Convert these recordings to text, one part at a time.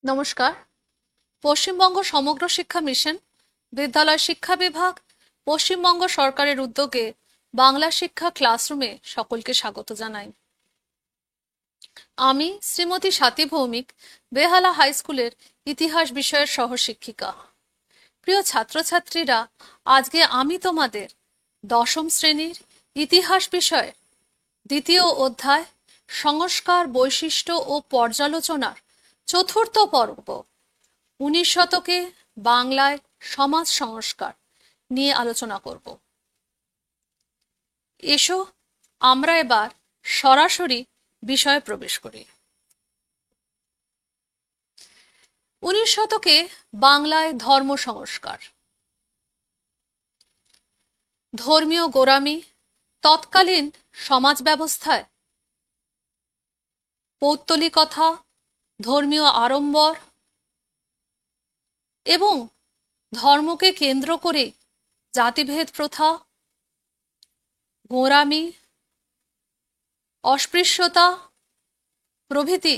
নমস্কার। পশ্চিমবঙ্গ সমগ্র শিক্ষা মিশন, বিদ্যালয় শিক্ষা বিভাগ, পশ্চিমবঙ্গ সরকারের উদ্যোগে বাংলা শিক্ষা ক্লাসরুমে সকলকে স্বাগত জানাই। আমি শ্রীমতী স্বাতী ভৌমিক, বেহালা হাই স্কুলের ইতিহাস বিষয়ের সহশিক্ষিকা। প্রিয় ছাত্রছাত্রীরা, আজকে আমি তোমাদের দশম শ্রেণীর ইতিহাস বিষয়ে দ্বিতীয় অধ্যায় সংস্কার, বৈশিষ্ট্য ও পর্যালোচনার চতুর্থ পর্ব 19 শতকে বাংলায় সমাজ সংস্কার নিয়ে আলোচনা করব। এসো আমরা এবার সরাসরি বিষয়ে প্রবেশ করি। 19 শতকে বাংলায় ধর্ম সংস্কার। ধর্মীয় গোঁড়ামি তৎকালীন সমাজ ব্যবস্থায় পৌত্তলিকতা, ধর্মীয় আড়ম্বর এবং ধর্মকে কেন্দ্র করে জাতিভেদ প্রথা, গোঁড়ামি, অস্পৃশ্যতা প্রভৃতি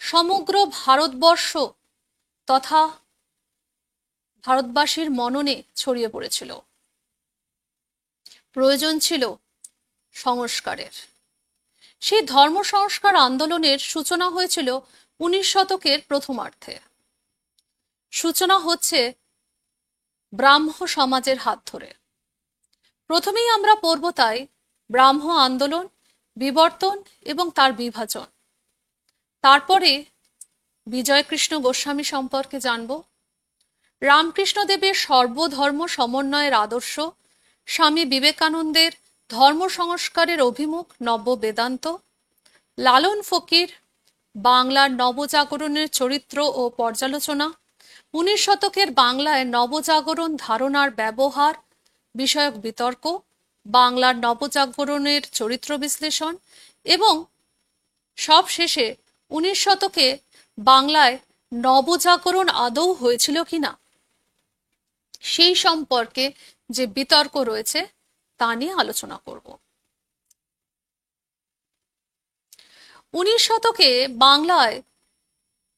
সমগ্র ভারতবর্ষ তথা ভারতবাসীর মননে ছড়িয়ে পড়েছিল। প্রয়োজন ছিল সংস্কারের। সেই ধর্ম সংস্কার আন্দোলনের সূচনা হয়েছিল 19 শতকের প্রথমার্ধে। সূচনা হচ্ছে ব্রাহ্ম সমাজের হাত ধরে। প্রথমেই আমরা পড়ব তাই ব্রাহ্ম আন্দোলন, বিবর্তন এবং তার বিভাজন। তারপরে বিজয়কৃষ্ণ গোস্বামী সম্পর্কে জানব, রামকৃষ্ণদেবের সর্বধর্ম সমন্বয়ের আদর্শ, স্বামী বিবেকানন্দের ধর্ম সংস্কারের অভিমুখ নব্য বেদান্ত, লালন ফকির বাংলার নবজাগরণের চরিত্র ও পর্যালোচনা, 19 শতকের বাংলায় নবজাগরণ ধারণার ব্যবহার বিষয়ক বিতর্ক, বাংলার নবজাগরণের চরিত্র বিশ্লেষণ এবং সবশেষে 19 শতকে বাংলায় নবজাগরণ আদৌ হয়েছিল কিনা সেই সম্পর্কে যে বিতর্ক রয়েছে তা নিয়ে আলোচনা করব। 19 শতকে বাংলায়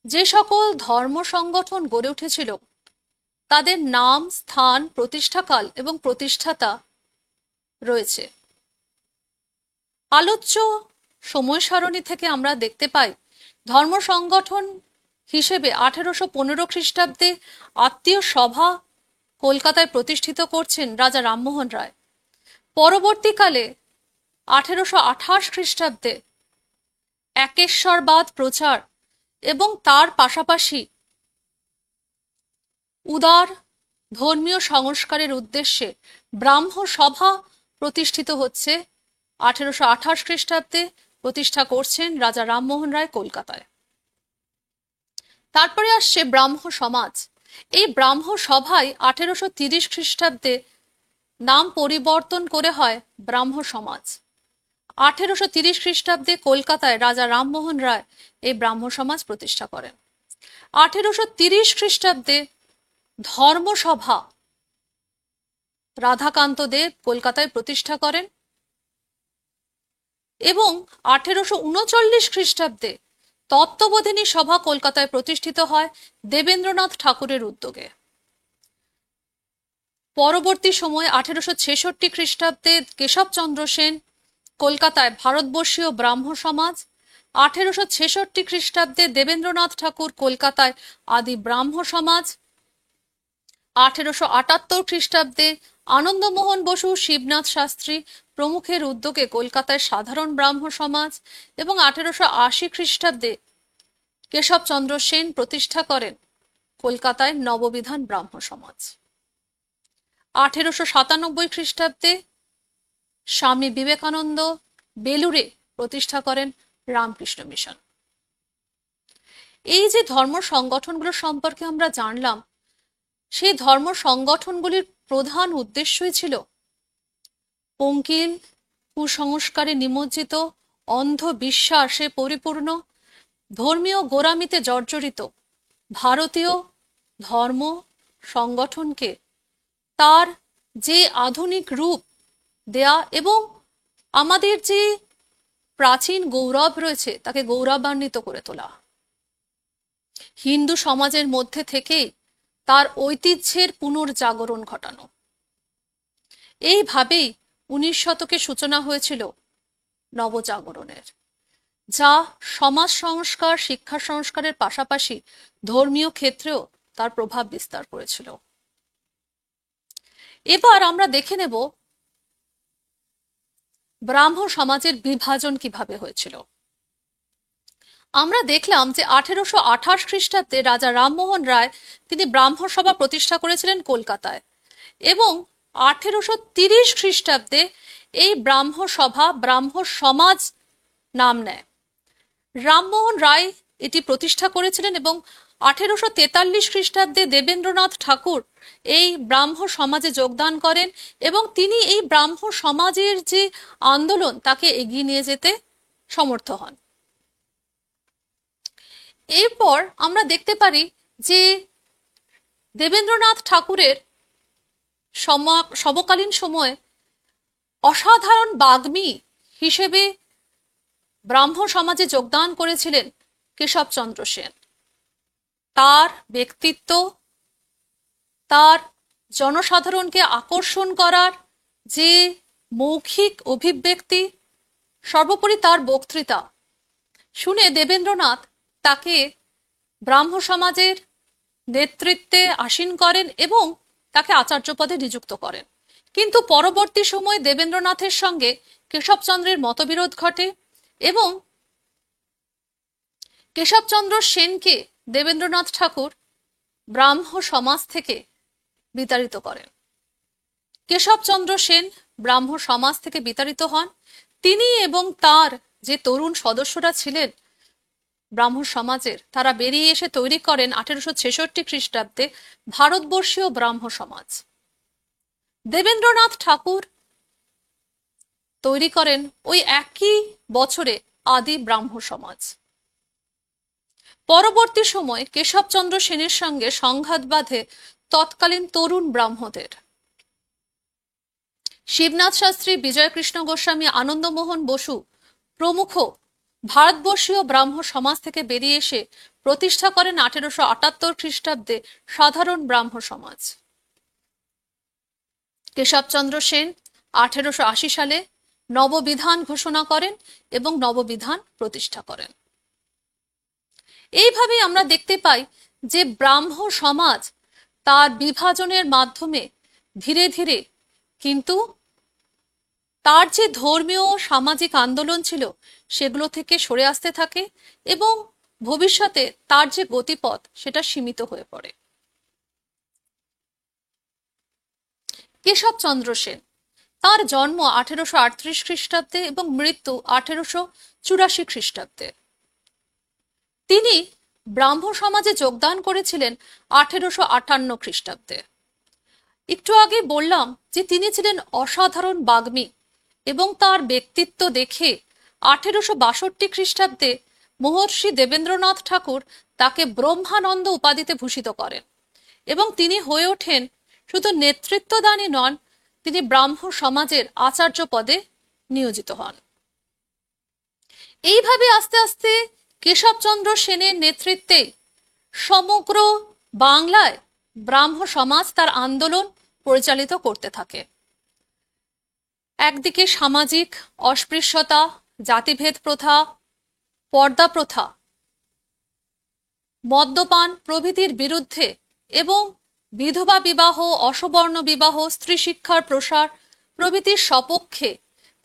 যে সকল ধর্ম সংগঠন গড়ে উঠেছিল তাদের নাম, স্থান, প্রতিষ্ঠাকাল এবং প্রতিষ্ঠাতা রয়েছে। আলোচ্য সময় সারণী থেকে আমরা দেখতে পাই ধর্ম সংগঠন হিসেবে 1815 খ্রিস্টাব্দে আত্মীয় সভা কলকাতায় প্রতিষ্ঠিত করছেন রাজা রামমোহন রায়। পরবর্তীকালে 1828 খ্রিস্টাব্দে একেশ্বরবাদ প্রচার এবং তার পাশাপাশি উদার ধর্মীয় সংস্কারের উদ্দেশ্যে ব্রাহ্ম সভা প্রতিষ্ঠিত হচ্ছে 1828 খ্রিস্টাব্দে, প্রতিষ্ঠা করছেন রাজা রামমোহন রায় কলকাতায়। তারপরে আসছে ব্রাহ্ম সমাজ। এই ব্রাহ্ম সভায় 1830 খ্রিস্টাব্দে নাম পরিবর্তন করে হয় ব্রাহ্ম সমাজ। 1830 খ্রিস্টাব্দে কলকাতায় রাজা রামমোহন রায় এই ব্রাহ্ম সমাজ প্রতিষ্ঠা করেন। 1830 খ্রিস্টাব্দে ধর্মসভা রাধাকান্ত দেব কলকাতায় প্রতিষ্ঠা করেন এবং 1839 খ্রিস্টাব্দে তত্ত্ববোধিনী সভা কলকাতায় প্রতিষ্ঠিত হয় দেবেন্দ্রনাথ ঠাকুরের উদ্যোগে। পরবর্তী সময়ে 1866 খ্রিস্টাব্দে কেশবচন্দ্র সেন কলকাতায় ভারতবর্ষীয় ব্রাহ্ম সমাজ, 1866 খ্রিস্টাব্দে দেবেন্দ্রনাথ ঠাকুর কলকাতায় আদি ব্রাহ্ম সমাজ, 1878 খ্রিস্টাব্দে আনন্দমোহন বসু, শিবনাথ শাস্ত্রী প্রমুখের উদ্যোগে কলকাতায় সাধারণ ব্রাহ্ম সমাজ এবং 1880 খ্রিস্টাব্দে কেশবচন্দ্র সেন প্রতিষ্ঠা করেন কলকাতায় নববিধান ব্রাহ্ম সমাজ। 1897 খ্রিস্টাব্দে স্বামী বিবেকানন্দ বেলুড়ে প্রতিষ্ঠা করেন রামকৃষ্ণ মিশন। এই যে ধর্ম সংগঠনগুলো সম্পর্কে আমরা জানলাম, সেই ধর্ম সংগঠনগুলির প্রধান উদ্দেশ্যই ছিল পঙ্কিল, কুসংস্কারে নিমজ্জিত, অন্ধবিশ্বাসে পরিপূর্ণ, ধর্মীয় গোঁড়ামিতে জর্জরিত ভারতীয় ধর্ম সংগঠনকে তার যে আধুনিক রূপ দেয়া এবং আমাদের যে প্রাচীন গৌরব রয়েছে তাকে গৌরবান্বিত করে তোলা। হিন্দু সমাজের মধ্যে থেকেই তার ঐতিহ্যের পুনর্জাগরণ ঘটানো। এইভাবেই 19 শতকে সূচনা হয়েছিল নবজাগরণের, যা সমাজ সংস্কার, শিক্ষা সংস্কারের পাশাপাশি ধর্মীয় ক্ষেত্রেও তার প্রভাব বিস্তার করেছিল। এবার আমরা দেখে নেব ব্রাহ্ম সমাজের বিভাজন কিভাবে হয়েছিল। আমরা দেখলাম যে 1828 খ্রিস্টাব্দে রাজা রামমোহন রায় তিনি ব্রাহ্ম সভা প্রতিষ্ঠা করেছিলেন কলকাতায়, এবং 1830 খ্রিস্টাব্দে এই ব্রাহ্ম সভা ব্রাহ্ম সমাজ নাম নেয়। রামমোহন রায় এটি প্রতিষ্ঠা করেছিলেন এবং 1843 খ্রিস্টাব্দে দেবেন্দ্রনাথ ঠাকুর এই ব্রাহ্ম সমাজে যোগদান করেন এবং তিনি এই ব্রাহ্ম সমাজের যে আন্দোলন তাকে এগিয়ে নিয়ে যেতে সমর্থ হন। এরপর আমরা দেখতে পারি যে দেবেন্দ্রনাথ ঠাকুরের সমকালীন সময়ে অসাধারণ বাগ্মী হিসেবে ব্রাহ্ম সমাজে যোগদান করেছিলেন কেশবচন্দ্র সেন। তার ব্যক্তিত্ব, তার জনসাধারণকে আকর্ষণ করার যে মৌখিক অভিব্যক্তি, সর্বোপরি তার বক্তৃতা শুনে দেবেন্দ্রনাথ তাকে ব্রাহ্ম সমাজের নেতৃত্বে আসীন করেন এবং তাকে আচার্য পদে নিযুক্ত করেন। কিন্তু পরবর্তী সময়ে দেবেন্দ্রনাথের সঙ্গে কেশবচন্দ্রের মতবিরোধ ঘটে এবং কেশবচন্দ্র সেনকে দেবেন্দ্রনাথ ঠাকুর ব্রাহ্ম সমাজ থেকে বিতাড়িত করেন। কেশবচন্দ্র সেন ব্রাহ্ম সমাজ থেকে বিতাড়িত হন। তিনি এবং তার যে তরুণ সদস্যরা ছিলেন ব্রাহ্ম সমাজের, তারা বেরিয়ে এসে তৈরি করেন 1866 খ্রিস্টাব্দে ভারতবর্ষীয় ব্রাহ্ম সমাজ। দেবেন্দ্রনাথ ঠাকুর তৈরি করেন ওই একই বছরে আদি ব্রাহ্ম সমাজ। পরবর্তী সময় কেশবচন্দ্র সেনের সঙ্গে সংঘাত বাধে তৎকালীন তরুণ ব্রাহ্মদের। শিবনাথ শাস্ত্রী, বিজয়কৃষ্ণ গোস্বামী, আনন্দমোহন বসু প্রমুখ ভারতবর্ষীয় ব্রাহ্ম সমাজ থেকে বেরিয়ে এসে প্রতিষ্ঠা করেন 1878 খ্রিস্টাব্দে সাধারণ ব্রাহ্ম সমাজ। কেশবচন্দ্র সেন 1880 সালে নববিধান ঘোষণা করেন এবং নববিধান প্রতিষ্ঠা করেন। এইভাবেই আমরা দেখতে পাই যে ব্রাহ্ম সমাজ তার বিভাজনের মাধ্যমে ধীরে ধীরে কিন্তু তার যে ধর্মীয় সামাজিক আন্দোলন ছিল সেগুলো থেকে সরে আসতে থাকে এবং ভবিষ্যতে তার যে গতিপথ সেটা সীমিত হয়ে পড়ে। কেশবচন্দ্র সেন, তার জন্ম 1838 খ্রিস্টাব্দে এবং মৃত্যু 1884 খ্রিস্টাব্দে। তিনি ব্রাহ্ম সমাজে যোগদান করেছিলেন 1858 খ্রিস্টাব্দে। একটু আগে বললাম যে তিনি ছিলেন অসাধারণ বাগ্মী এবং তার ব্যক্তিত্ব দেখে 1862 খ্রিস্টাব্দে মহর্ষি দেবেন্দ্রনাথ ঠাকুর তাকে ব্রহ্মানন্দ উপাধিতে ভূষিত করেন এবং তিনি হয়ে ওঠেন শুধু নেতৃত্বদানই নন, তিনি ব্রাহ্ম সমাজের আচার্য পদে নিয়োজিত হন। এইভাবে আস্তে আস্তে কেশবচন্দ্র সেনের নেতৃত্বে সমগ্র বাংলায় ব্রাহ্ম সমাজ তার আন্দোলন পরিচালিত করতে থাকে। একদিকে সামাজিক অস্পৃশ্যতা, জাতিভেদ প্রথা, পর্দা প্রথা, মদ্যপান প্রভৃতির বিরুদ্ধে এবং বিধবা বিবাহ, অসবর্ণ বিবাহ, স্ত্রী শিক্ষার প্রসার প্রভৃতির সপক্ষে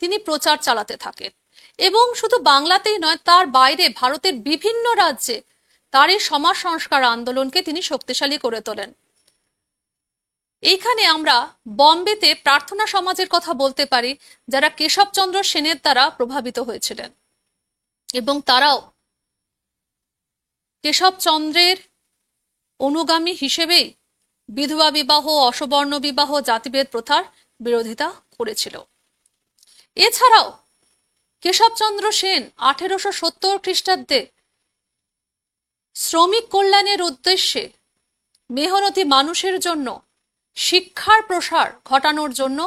তিনি প্রচার চালাতে থাকেন এবং শুধু বাংলাতেই নয়, তার বাইরে ভারতের বিভিন্ন রাজ্যে তার এই সমাজ সংস্কার আন্দোলনকে তিনি শক্তিশালী করে তোলেন। এইখানে আমরা বম্বেতে প্রার্থনা সমাজের কথা বলতে পারি, যারা কেশবচন্দ্র সেনের দ্বারা প্রভাবিত হয়েছিলেন এবং তারাও কেশবচন্দ্রের অনুগামী হিসেবেই বিধবা বিবাহ, অসবর্ণ বিবাহ, জাতিভেদ প্রথার বিরোধিতা করেছিল। এছাড়াও কেশবচন্দ্র সেন 1870 খ্রিস্টাব্দে শ্রমিক কল্যাণের উদ্দেশ্যে মেহনতি মানুষের জন্য শিক্ষার প্রসার ঘটানোর জন্য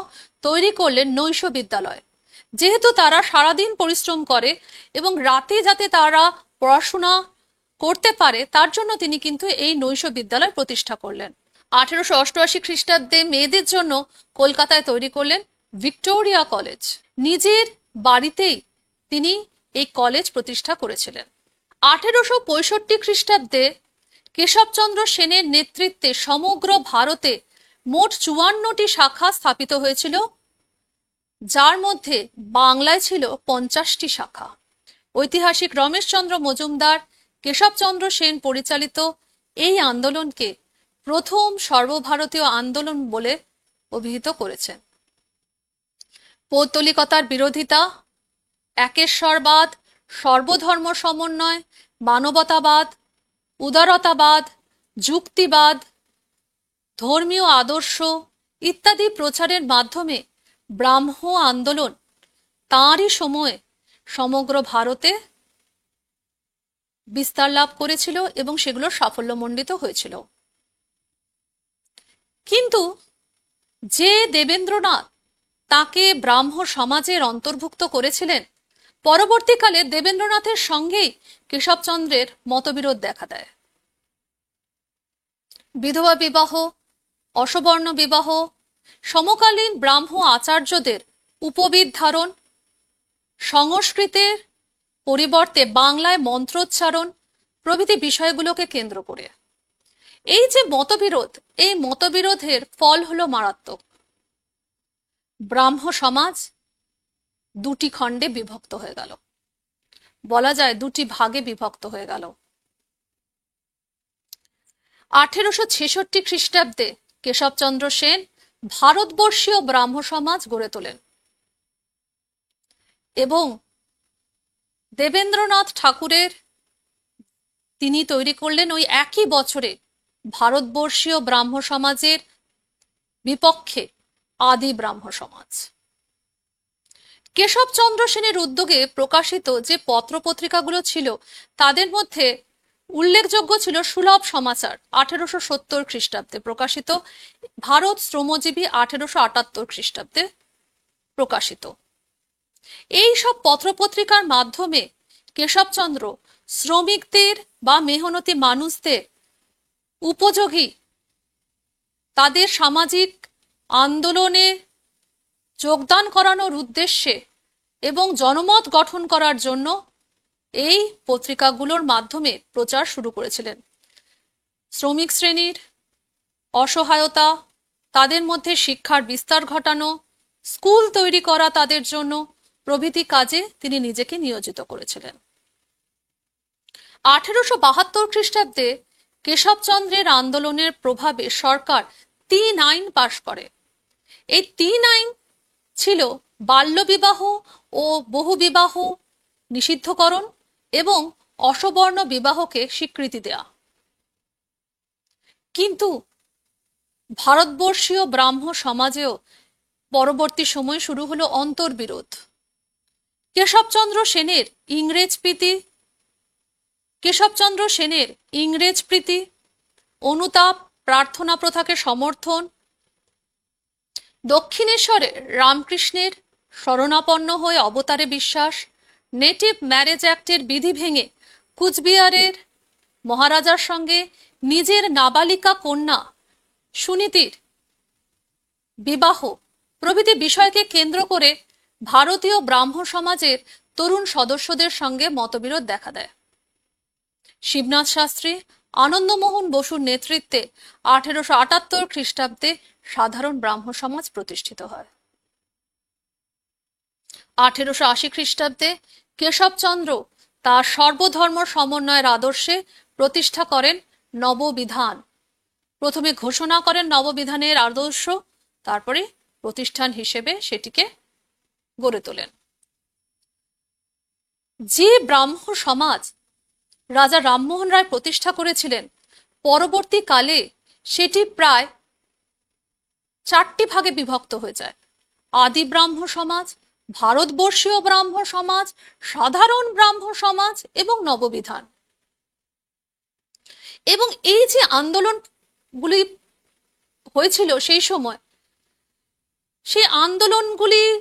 তৈরি করলেন নৈশ বিদ্যালয়। যেহেতু তারা সারাদিন পরিশ্রম করে এবং রাতে যাতে তারা পড়াশোনা করতে পারে তার জন্য তিনি কিন্তু এই নৈশ বিদ্যালয় প্রতিষ্ঠা করলেন। 1888 খ্রিস্টাব্দে মেয়েদের জন্য কলকাতায় তৈরি করলেন ভিক্টোরিয়া কলেজ। নিজের বাড়িতেই তিনি এই কলেজ প্রতিষ্ঠা করেছিলেন। 1865 খ্রিস্টাব্দে কেশবচন্দ্র সেনের নেতৃত্বে সমগ্র ভারতে মোট 54টি শাখা স্থাপিত হয়েছিল, যার মধ্যে বাংলায় ছিল 50টি শাখা। ঐতিহাসিক রমেশচন্দ্র মজুমদার কেশবচন্দ্র সেন পরিচালিত এই আন্দোলনকে প্রথম সর্বভারতীয় আন্দোলন বলে অভিহিত করেছেন। পৌত্তলিকতার বিরোধিতা, একেশ্বরবাদ, সর্বধর্ম সমন্বয়, মানবতাবাদ, উদারতাবাদ, যুক্তিবাদ, ধর্মীয় আদর্শ ইত্যাদি প্রচারের মাধ্যমে ব্রাহ্ম আন্দোলন তাঁরই সময়ে সমগ্র ভারতে বিস্তার লাভ করেছিল এবং সেগুলো সাফল্যমণ্ডিত হয়েছিল। কিন্তু যে দেবেন্দ্রনাথ তাকে ব্রাহ্ম সমাজের অন্তর্ভুক্ত করেছিলেন, পরবর্তীকালে দেবেন্দ্রনাথের সঙ্গেই কেশবচন্দ্রের মতবিরোধ দেখা দেয়। বিধবা বিবাহ, অসবর্ণ বিবাহ, সমকালীন ব্রাহ্ম আচার্যদের উপবিদ ধারণ, সংস্কৃতের পরিবর্তে বাংলায় মন্ত্রোচ্চারণ প্রভৃতি বিষয়গুলোকে কেন্দ্র করে এই যে মতবিরোধ, এই মতবিরোধের ফল হলো মারাত্মক। ব্রাহ্ম সমাজ দুটি খণ্ডে বিভক্ত হয়ে গেল, বলা যায় দুটি ভাগে বিভক্ত হয়ে গেল। 1866 খ্রিস্টাব্দে কেশবচন্দ্র সেন ভারতবর্ষীয় ব্রাহ্ম সমাজ গড়ে তোলেন এবং দেবেন্দ্রনাথ ঠাকুরের তিনি তৈরি করলেন ওই একই বছরে ভারতবর্ষীয় ব্রাহ্ম সমাজের বিপক্ষে আদি ব্রাহ্ম সমাজ। কেশবচন্দ্র সেনের উদ্যোগে প্রকাশিত যে পত্রপত্রিকাগুলো ছিল তাদের মধ্যে উল্লেখযোগ্য ছিল সুলভ সমাচার 1870 খ্রিস্টাব্দে প্রকাশিত, ভারত শ্রমজীবী 1878 খ্রিস্টাব্দে প্রকাশিত। এই সব পত্রপত্রিকার মাধ্যমে কেশবচন্দ্র শ্রমিকদের বা মেহনতি মানুষদের উপযোগী তাদের সামাজিক আন্দোলনে যোগদান করানোর উদ্দেশ্যে এবং জনমত গঠন করার জন্য এই পত্রিকাগুলোর মাধ্যমে প্রচার শুরু করেছিলেন। শ্রমিক শ্রেণীর অসহায়তা, তাদের মধ্যে শিক্ষার বিস্তার ঘটানো, স্কুল তৈরি করা তাদের জন্য প্রভৃতি কাজে তিনি নিজেকে নিয়োজিত করেছিলেন। 1872 খ্রিস্টাব্দে কেশবচন্দ্রের আন্দোলনের প্রভাবে সরকার 3 আইন পাশ করে। এই 3 আইন ছিল বাল্যবিবাহ ও বহুবিবাহ নিষিদ্ধকরণ এবং অসবর্ণ বিবাহকে স্বীকৃতি দেয়া। কিন্তু ভারতবর্ষীয় ব্রাহ্ম সমাজেও পরবর্তী সময় শুরু হলো অন্তর্বিরোধ। কেশবচন্দ্র সেনের ইংরেজ প্রীতি, অনুতাপ, প্রার্থনা প্রথাকে সমর্থন, দক্ষিণেশ্বরে রামকৃষ্ণের শরণাপন্ন হয়ে অবতারে বিশ্বাস, নেটিভ ম্যারেজ অ্যাক্টের বিধি ভেঙে কুচবিহারের মহারাজার সঙ্গে নিজের নাবালিকা কন্যা সুনীতির বিবাহ প্রভৃতি বিষয়কে কেন্দ্র করে ভারতীয় ব্রাহ্ম সমাজের তরুণ সদস্যদের সঙ্গে মতবিরোধ দেখা দেয়। শিবনাথ শাস্ত্রী, আনন্দমোহন বসুর নেতৃত্বে 1878 খ্রিস্টাব্দে সাধারণ ব্রাহ্ম সমাজ প্রতিষ্ঠিত হয়। 1880 খ্রিস্টাব্দে কেশবচন্দ্র তার সর্বধর্ম সমন্বয়ের আদর্শে প্রতিষ্ঠা করেন নববিধান। প্রথমে ঘোষণা করেন নববিধানের আদর্শ, তারপরে প্রতিষ্ঠান হিসেবে সেটিকে গড়ে তোলেন। যে ব্রাহ্ম সমাজ রাজা রামমোহন রায় প্রতিষ্ঠা করেছিলেন, পরবর্তীকালে সেটি প্রায় 4টি ভাগে বিভক্ত হয়ে যায়। আদি ব্রাহ্ম সমাজ, ভারতবর্ষীয় ব্রাহ্ম সমাজ, সাধারণ ব্রাহ্ম সমাজ এবং নববিধান। এবং এই যে আন্দোলনগুলি হয়েছিল সেই সময়, সেই আন্দোলনগুলির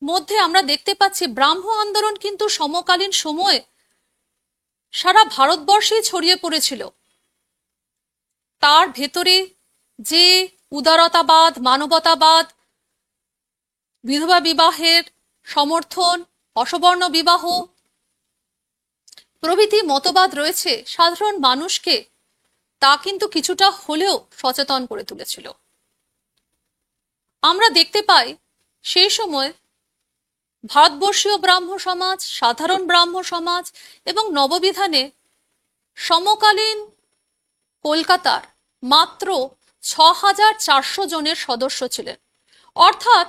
মধ্যে আমরা দেখতে পাচ্ছি ব্রাহ্ম আন্দোলন কিন্তু সমকালীন সময়ে সারা ভারতবর্ষেই ছড়িয়ে পড়েছিল। তার ভেতরে যে উদারতাবাদ, মানবতাবাদ, বিধবা বিবাহের সমর্থন, অসবর্ণ বিবাহ প্রভৃতি মতবাদ রয়েছে, সাধারণ মানুষকে তা কিন্তু কিছুটা হলেও সচেতন করে তুলেছিল। আমরা দেখতে পাই সেই সময় ভারতবর্ষীয় ব্রাহ্ম সমাজ, সাধারণ ব্রাহ্ম সমাজ এবং নববিধানে সমকালীন কলকাতার মাত্র ৬,৪০০ জনের সদস্য ছিলেন। অর্থাৎ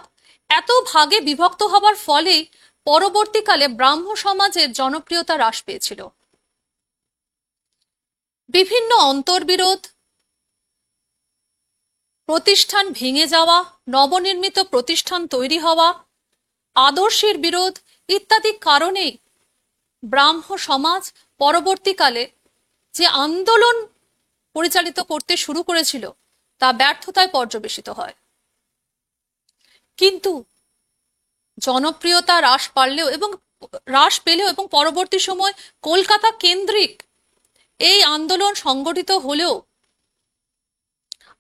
এত ভাগে বিভক্ত হবার ফলেই পরবর্তীকালে ব্রাহ্ম সমাজের জনপ্রিয়তা হ্রাস পেয়েছিল। বিভিন্ন অন্তর্বিরোধ, প্রতিষ্ঠান ভেঙে যাওয়া, নবনির্মিত প্রতিষ্ঠান তৈরি হওয়া, আদর্শের বিরোধ ইত্যাদি কারণেই ব্রাহ্ম সমাজ পরবর্তীকালে যে আন্দোলন পরিচালিত করতে শুরু করেছিল তা ব্যর্থতায় পর্যবেসিত হয়। কিন্তু জনপ্রিয়তা হ্রাস পেলেও এবং পরবর্তী সময় কলকাতা কেন্দ্রিক এই আন্দোলন সংগঠিত হলেও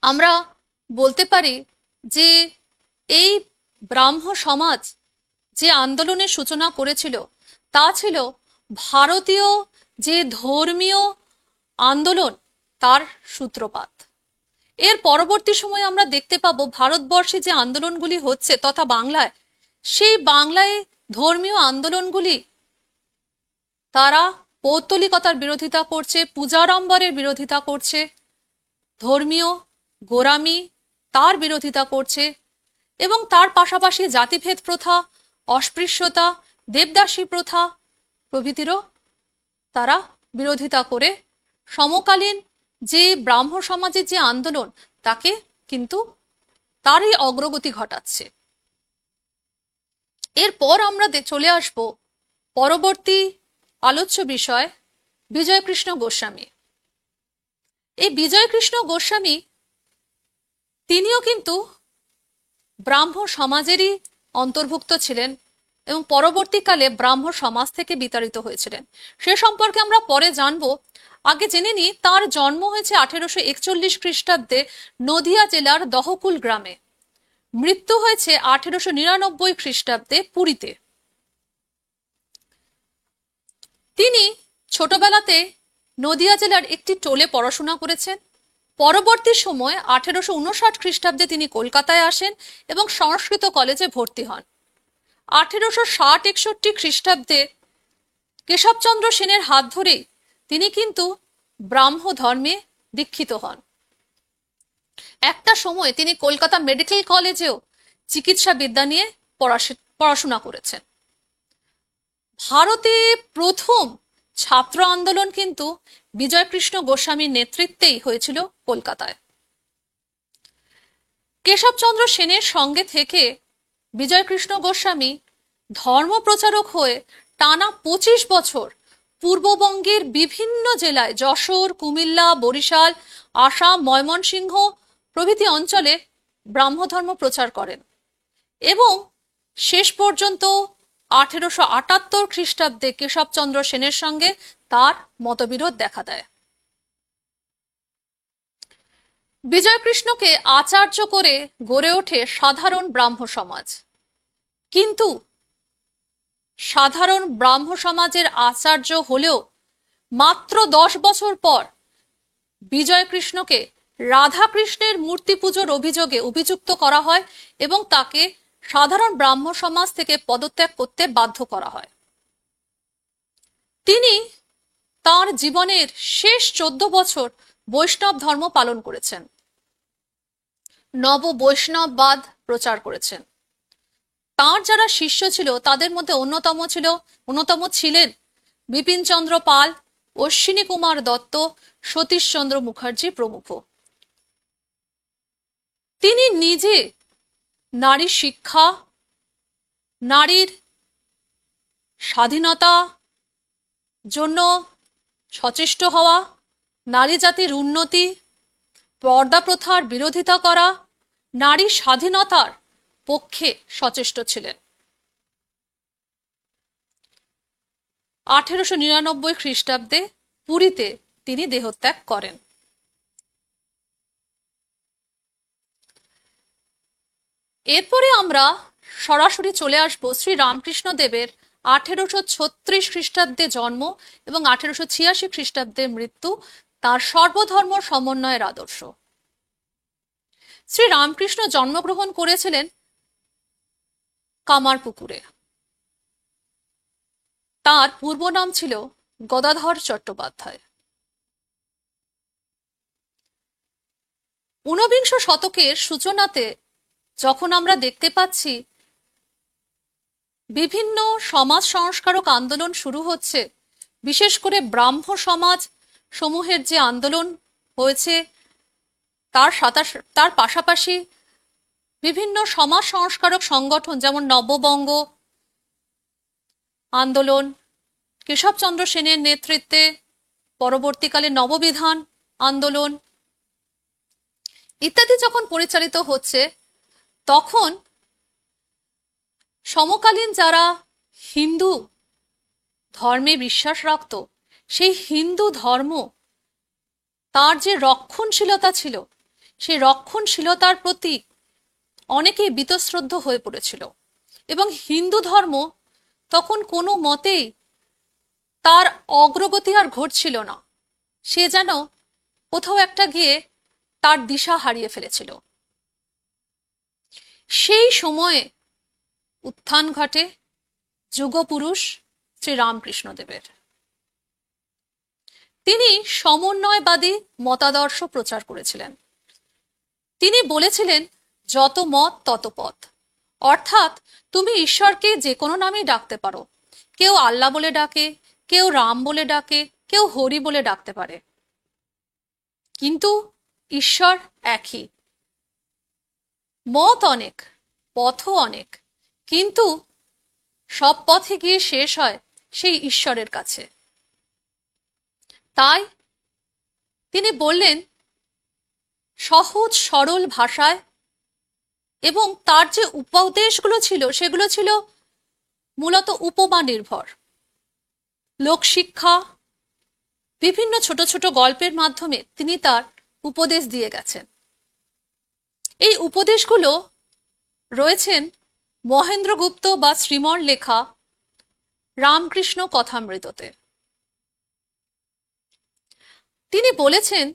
আমরা বলতে পারি যে এই ব্রাহ্ম সমাজ যে আন্দোলনের সূচনা করেছিল তা ছিল ভারতীয় যে ধর্মীয় আন্দোলন তার সূত্রপাত। এর পরবর্তী সময়ে আমরা দেখতে পাবো ভারতবর্ষে যে আন্দোলনগুলি হচ্ছে তথা বাংলায়, সেই বাংলায় ধর্মীয় আন্দোলনগুলি তারা পৌত্তলিকতার বিরোধিতা করছে, পূজাড়ম্বরের বিরোধিতা করছে, ধর্মীয় গোঁড়ামি তার বিরোধিতা করছে এবং তার পাশাপাশি জাতিভেদ প্রথা, অস্পৃশ্যতা, দেবদাসী প্রথা প্রভৃতিরও তারা বিরোধিতা করে সমকালীন যে ব্রাহ্ম সমাজের যে আন্দোলন তাকে কিন্তু তারই অগ্রগতি ঘটাচ্ছে। এরপর আমরা চলে আসব পরবর্তী আলোচ্য বিষয় বিজয়কৃষ্ণ গোস্বামী। এই বিজয়কৃষ্ণ গোস্বামী তিনিও কিন্তু ব্রাহ্ম সমাজেরই অন্তর্ভুক্ত ছিলেন এবং পরবর্তীকালে ব্রাহ্ম সমাজ থেকে বিতাড়িত হয়েছিলেন। সে সম্পর্কে আমরা পরে জানবো। আগে জেনে নিই, তার জন্ম হয়েছে 1841 খ্রিস্টাব্দে নদিয়া জেলার দহকুল গ্রামে। মৃত্যু হয়েছে 1899 খ্রিস্টাব্দে পুরীতে। তিনি ছোটবেলাতে নদিয়া জেলার একটি টোলে পড়াশোনা করেছেন। পরবর্তী সময় 1859 খ্রিস্টাব্দে তিনি কলকাতায় আসেন এবং সংস্কৃত কলেজে ভর্তি হন। 1860-61 খ্রিস্টাব্দে কেশবচন্দ্র সেনের হাত ধরেই তিনি কিন্তু ব্রাহ্ম ধর্মে দীক্ষিত হন। একটা সময় তিনি কলকাতা মেডিকেল কলেজেও চিকিৎসা বিদ্যা নিয়ে পড়াশোনা করেছেন। ভারতে প্রথম ছাত্র আন্দোলন কিন্তু বিজয়কৃষ্ণ গোস্বামীর নেতৃত্বেই হয়েছিল কলকাতায়। কেশবচন্দ্র সেনের সঙ্গে থেকে বিজয়কৃষ্ণ গোস্বামী ধর্ম প্রচারক হয়ে টানা 25 বছর পূর্ববঙ্গের বিভিন্ন জেলায় যশোর, কুমিল্লা, বরিশাল, আসাম, ময়মনসিংহ প্রভৃতি অঞ্চলে ব্রাহ্মধর্ম প্রচার করেন এবং শেষ পর্যন্ত 1878 খ্রিস্টাব্দে কেশবচন্দ্র সেনের সঙ্গে তার মতবিরোধ দেখা দেয়। বিজয়কৃষ্ণকে আচার্য করে গড়ে ওঠে সাধারণ ব্রাহ্ম সমাজ। কিন্তু সাধারণ ব্রাহ্ম সমাজের আচার্য হলেও মাত্র 10 বছর পর বিজয়কৃষ্ণকে রাধাকৃষ্ণের মূর্তি পুজোর অভিযোগে অভিযুক্ত করা হয় এবং তাকে সাধারণ ব্রাহ্ম সমাজ থেকে পদত্যাগ করতে বাধ্য করা হয়। তিনি তার জীবনের শেষ 14 বছর বৈষ্ণব ধর্ম পালন করেছেন, নব বৈষ্ণববাদ প্রচার করেছেন। তার যারা শিষ্য ছিল তাদের মধ্যে অন্যতম ছিলেন বিপিনচন্দ্র পাল, অশ্বিনী কুমার দত্ত, সতীশচন্দ্র মুখার্জি প্রমুখ। তিনি নিজে নারী শিক্ষা, নারীর স্বাধীনতা জন্য সচেষ্ট হওয়া, নারী জাতির উন্নতি, পর্দা প্রথার বিরোধিতা করা, নারী স্বাধীনতার পক্ষে সচেষ্ট ছিলেন। 1899 খ্রিস্টাব্দে পুরীতে তিনি দেহত্যাগ করেন। এরপরে আমরা সরাসরি চলে আসবো শ্রী রামকৃষ্ণ দেবের 1836 খ্রিস্টাব্দে জন্ম এবং 1886 খ্রিস্টাব্দে মৃত্যু, তার সর্বধর্ম সমন্বয়ের আদর্শ। শ্রী রামকৃষ্ণ জন্মগ্রহণ করেছিলেন কামারপুকুরে। তার পূর্ব নাম ছিল গদাধর চট্টোপাধ্যায়। ঊনবিংশ শতকের সূচনাতে যখন আমরা দেখতে পাচ্ছি বিভিন্ন সমাজ সংস্কারক আন্দোলন শুরু হচ্ছে, বিশেষ করে ব্রাহ্ম সমাজ সমূহের যে আন্দোলন হয়েছে তার পাশাপাশি বিভিন্ন সমাজ সংস্কারক সংগঠন যেমন নববঙ্গ আন্দোলন, কেশবচন্দ্র সেনের নেতৃত্বে পরবর্তীকালে নববিধান আন্দোলন ইত্যাদি যখন পরিচালিত হচ্ছে, তখন সমকালীন যারা হিন্দু ধর্মে বিশ্বাস রাখত, সেই হিন্দু ধর্ম তার যে রক্ষণশীলতা ছিল, সেই রক্ষণশীলতার প্রতি অনেকেই বীতশ্রদ্ধ হয়ে পড়েছিল এবং হিন্দু ধর্ম তখন কোনো মতেই তার অগ্রগতি আর ঘটছিল না। সে যেন কোথাও একটা গিয়ে তার দিশা হারিয়ে ফেলেছিল। সেই সময়ে উত্থান ঘটে যুগপুরুষ শ্রী রামকৃষ্ণ দেবের। তিনি সমন্বয়বাদী মতাদর্শ প্রচার করেছিলেন। তিনি বলেছিলেন, যত মত তত পথ, অর্থাৎ তুমি ঈশ্বরকে যে কোনো নামেই ডাকতে পারো। কেউ আল্লাহ বলে ডাকে, কেউ রাম বলে ডাকে, কেউ হরি বলে ডাকতে পারে, কিন্তু ঈশ্বর একই। মত অনেক, পথও অনেক, কিন্তু সব পথে গিয়ে শেষ হয় সেই ঈশ্বরের কাছে। তাই তিনি বললেন সহজ সরল ভাষায়, এবং তার যে উপদেশগুলো ছিল সেগুলো ছিল মূলত উপমা নির্ভর। লোকশিক্ষা, বিভিন্ন ছোট ছোট গল্পের মাধ্যমে তিনি তার উপদেশ দিয়ে গেছেন। এই উপদেশগুলো রয়েছেন মহেন্দ্রগুপ্ত বা শ্রীমর লেখা রামকৃষ্ণ কথামৃততে। তিনি বলেছেন,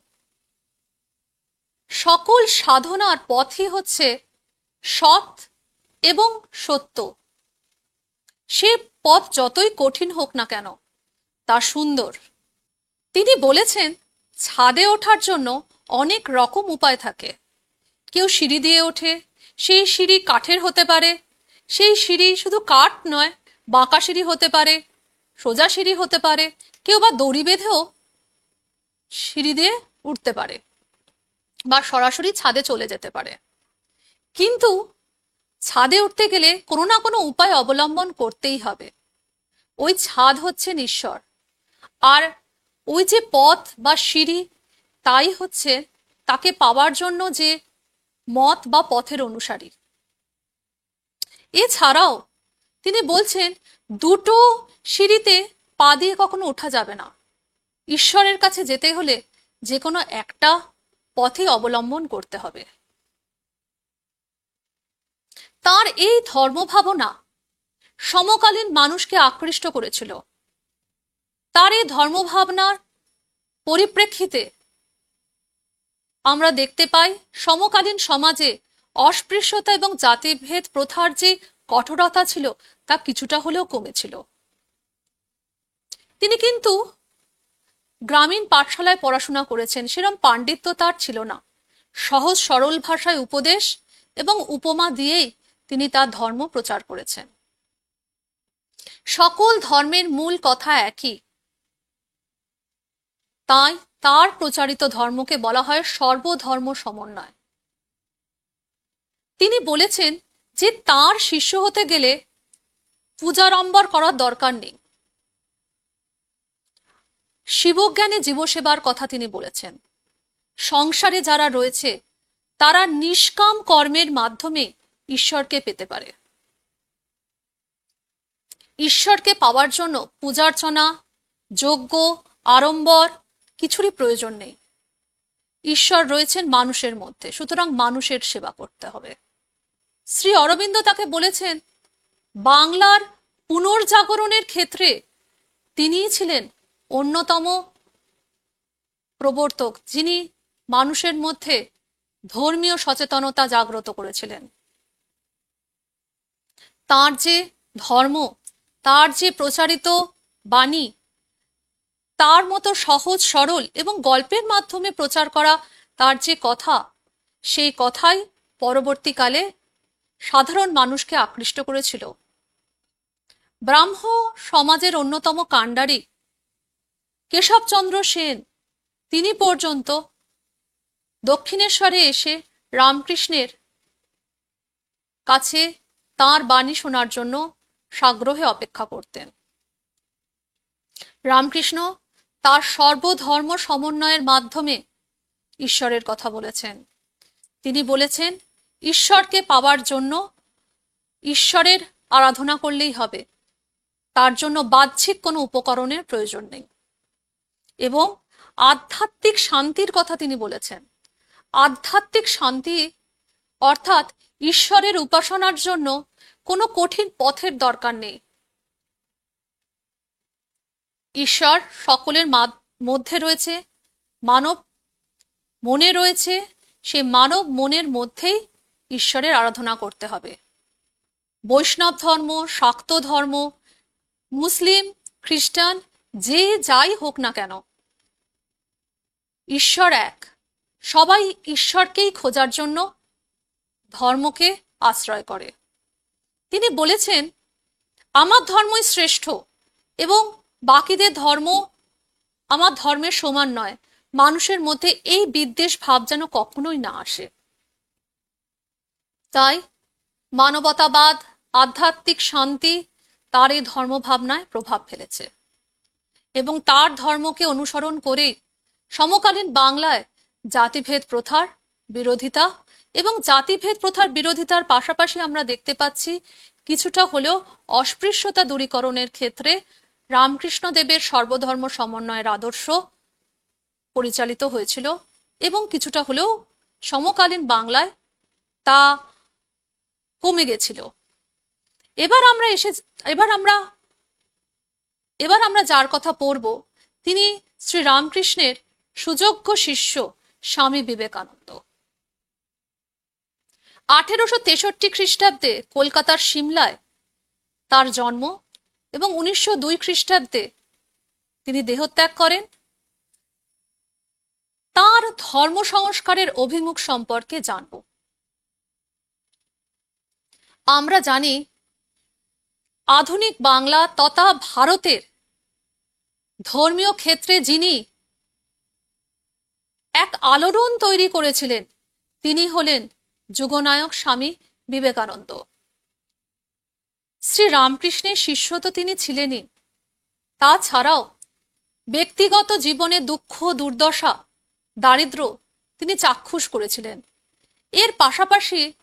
সকল সাধনার পথই হচ্ছে সৎ এবং সত্য। সে পথ যতই কঠিন হোক না কেন, তা সুন্দর। তিনি বলেছেন, ছাদে ওঠার জন্য অনেক রকম উপায় থাকে। কেউ সিঁড়ি দিয়ে ওঠে, সেই সিঁড়ি কাঠের হতে পারে, সেই সিঁড়ি শুধু কাঠ নয়, বাঁকা সিঁড়ি হতে পারে, সোজা সিঁড়ি হতে পারে, কেউ বা দড়ি বেঁধেও সিঁড়ি দিয়ে উঠতে পারে বা সরাসরি ছাদে চলে যেতে পারে। কিন্তু ছাদে উঠতে গেলে কোনো না কোনো উপায় অবলম্বন করতেই হবে। ওই ছাদ হচ্ছেন ঈশ্বর, আর ওই যে পথ বা সিঁড়ি, তাই হচ্ছে তাকে পাওয়ার জন্য যে মত বা পথের অনুসারী। এছাড়াও তিনি বলছেন, দুটো সিঁড়িতে পা দিয়ে কখনো ওঠা যাবে না। ঈশ্বরের কাছে যেতে হলে যে কোনো একটা পথে অবলম্বন করতে হবে। তার এই ধর্মভাবনা সমকালীন মানুষকে আকৃষ্ট করেছিল। তার এই ধর্মভাবনার পরিপ্রেক্ষিতে আমরা দেখতে পাই সমকালীন সমাজে অস্পৃশ্যতা এবং জাতিভেদ প্রথার যে কঠোরতা ছিল তা কিছুটা হলেও কমেছিল। তিনি কিন্তু গ্রামীণ পাঠশালায় পড়াশোনা করেছেন, সেরকম পাণ্ডিত্য তার ছিল না। সহজ সরল ভাষায় উপদেশ এবং উপমা দিয়েই তিনি তার ধর্ম প্রচার করেছেন। সকল ধর্মের মূল কথা একই, তাই তার প্রচারিত ধর্মকে বলা হয় সর্বধর্ম সমন্বয়। তিনি বলেছেন যে তার শিষ্য হতে গেলে পূজারম্বর করার দরকার নেই। শিবজ্ঞানে জীবসেবার কথা তিনি বলেছেন। সংসারে যারা রয়েছে তারা নিষ্কাম কর্মের মাধ্যমে ঈশ্বরকে পেতে পারে। ঈশ্বরকে পাওয়ার জন্য পূজার্চনা, যজ্ঞ, আড়ম্বর কিছুরই প্রয়োজন নেই। ঈশ্বর রয়েছেন মানুষের মধ্যে, সুতরাং মানুষের সেবা করতে হবে। শ্রী অরবিন্দ তাকে বলেছেন, বাংলার পুনর্জাগরণের ক্ষেত্রে তিনিই ছিলেন অন্যতম প্রবর্তক, যিনি মানুষের মধ্যে ধর্মীয় সচেতনতা জাগ্রত করেছিলেন। তার যে ধর্ম, তার যে প্রচারিত বাণী, তার মতো সহজ সরল এবং গল্পের মাধ্যমে প্রচার করা তার যে কথা, সেই কথাই পরবর্তীকালে সাধারণ মানুষকে আকৃষ্ট করেছিল। ব্রাহ্ম সমাজের অন্যতম কাণ্ডারী কেশবচন্দ্র সেন, তিনি পর্যন্ত দক্ষিণেশ্বরে এসে রামকৃষ্ণের কাছে তাঁর বাণী শোনার জন্য সাগ্রহে অপেক্ষা করতেন। রামকৃষ্ণ তার সর্বধর্ম সমন্বয়ের মাধ্যমে ঈশ্বরের কথা বলেছেন। তিনি বলেছেন, ঈশ্বরকে পাওয়ার জন্য ঈশ্বরের আরাধনা করলেই হবে, তার জন্য বাহ্যিক কোনো উপকরণের প্রয়োজন নেই। এবং আধ্যাত্মিক শান্তির কথা তিনি বলেছেন। আধ্যাত্মিক শান্তি অর্থাৎ ঈশ্বরের উপাসনার জন্য কোনো কঠিন পথের দরকার নেই। ঈশ্বর সকলের মধ্যে রয়েছে, মানব মনে রয়েছে, সে মানব মনের মধ্যেই ঈশ্বরের আরাধনা করতে হবে। বৈষ্ণব ধর্ম, শাক্ত ধর্ম, মুসলিম, খ্রিস্টান, যে যাই হোক না কেন, ঈশ্বর এক। সবাই ঈশ্বরকেই খোঁজার জন্য ধর্মকে আশ্রয় করে। তিনি বলেছেন, আমার ধর্মই শ্রেষ্ঠ এবং বাকিদের ধর্ম আমার ধর্মের সমান নয়। মানুষের মধ্যে এই বিদ্বেষ ভাব যেন কখনোই না আসে। তাই মানবতাবাদ, আধ্যাত্মিক শান্তি তার এই ধর্মভাবনায় প্রভাব ফেলেছে এবং তার ধর্মকে অনুসরণ করে সমকালীন বাংলায় জাতিভেদ প্রথার বিরোধিতা এবং জাতিভেদ প্রথার বিরোধিতার পাশাপাশি আমরা দেখতে পাচ্ছি কিছুটা হলেও অস্পৃশ্যতা দূরীকরণের ক্ষেত্রে রামকৃষ্ণদেবের সর্বধর্ম সমন্বয়ের আদর্শ পরিচালিত হয়েছিল এবং কিছুটা হলেও সমকালীন বাংলায় তা কমে গেছিল। এবার আমরা যার কথা পড়ব, তিনি শ্রী রামকৃষ্ণের সুযোগ্য শিষ্য স্বামী বিবেকানন্দ। 1863 খ্রিস্টাব্দে কলকাতার সিমলায় তার জন্ম এবং 1902 খ্রিস্টাব্দে তিনি দেহত্যাগ করেন। তার ধর্ম সংস্কারের অভিমুখ সম্পর্কে জানব। আমরা জানি আধুনিক বাংলা তথা ভারতের ধর্মীয় ক্ষেত্রে যিনি এক আলোড়ন তৈরি করেছিলেন, তিনি হলেন যুগনায়ক স্বামী বিবেকানন্দ। শ্রী রামকৃষ্ণের শিষ্য তো তিনি ছিলেনই, তাছাড়াও ব্যক্তিগত জীবনে দুঃখ, দুর্দশা, দারিদ্র্য তিনি চাক্ষুষ করেছিলেন। এর পাশাপাশি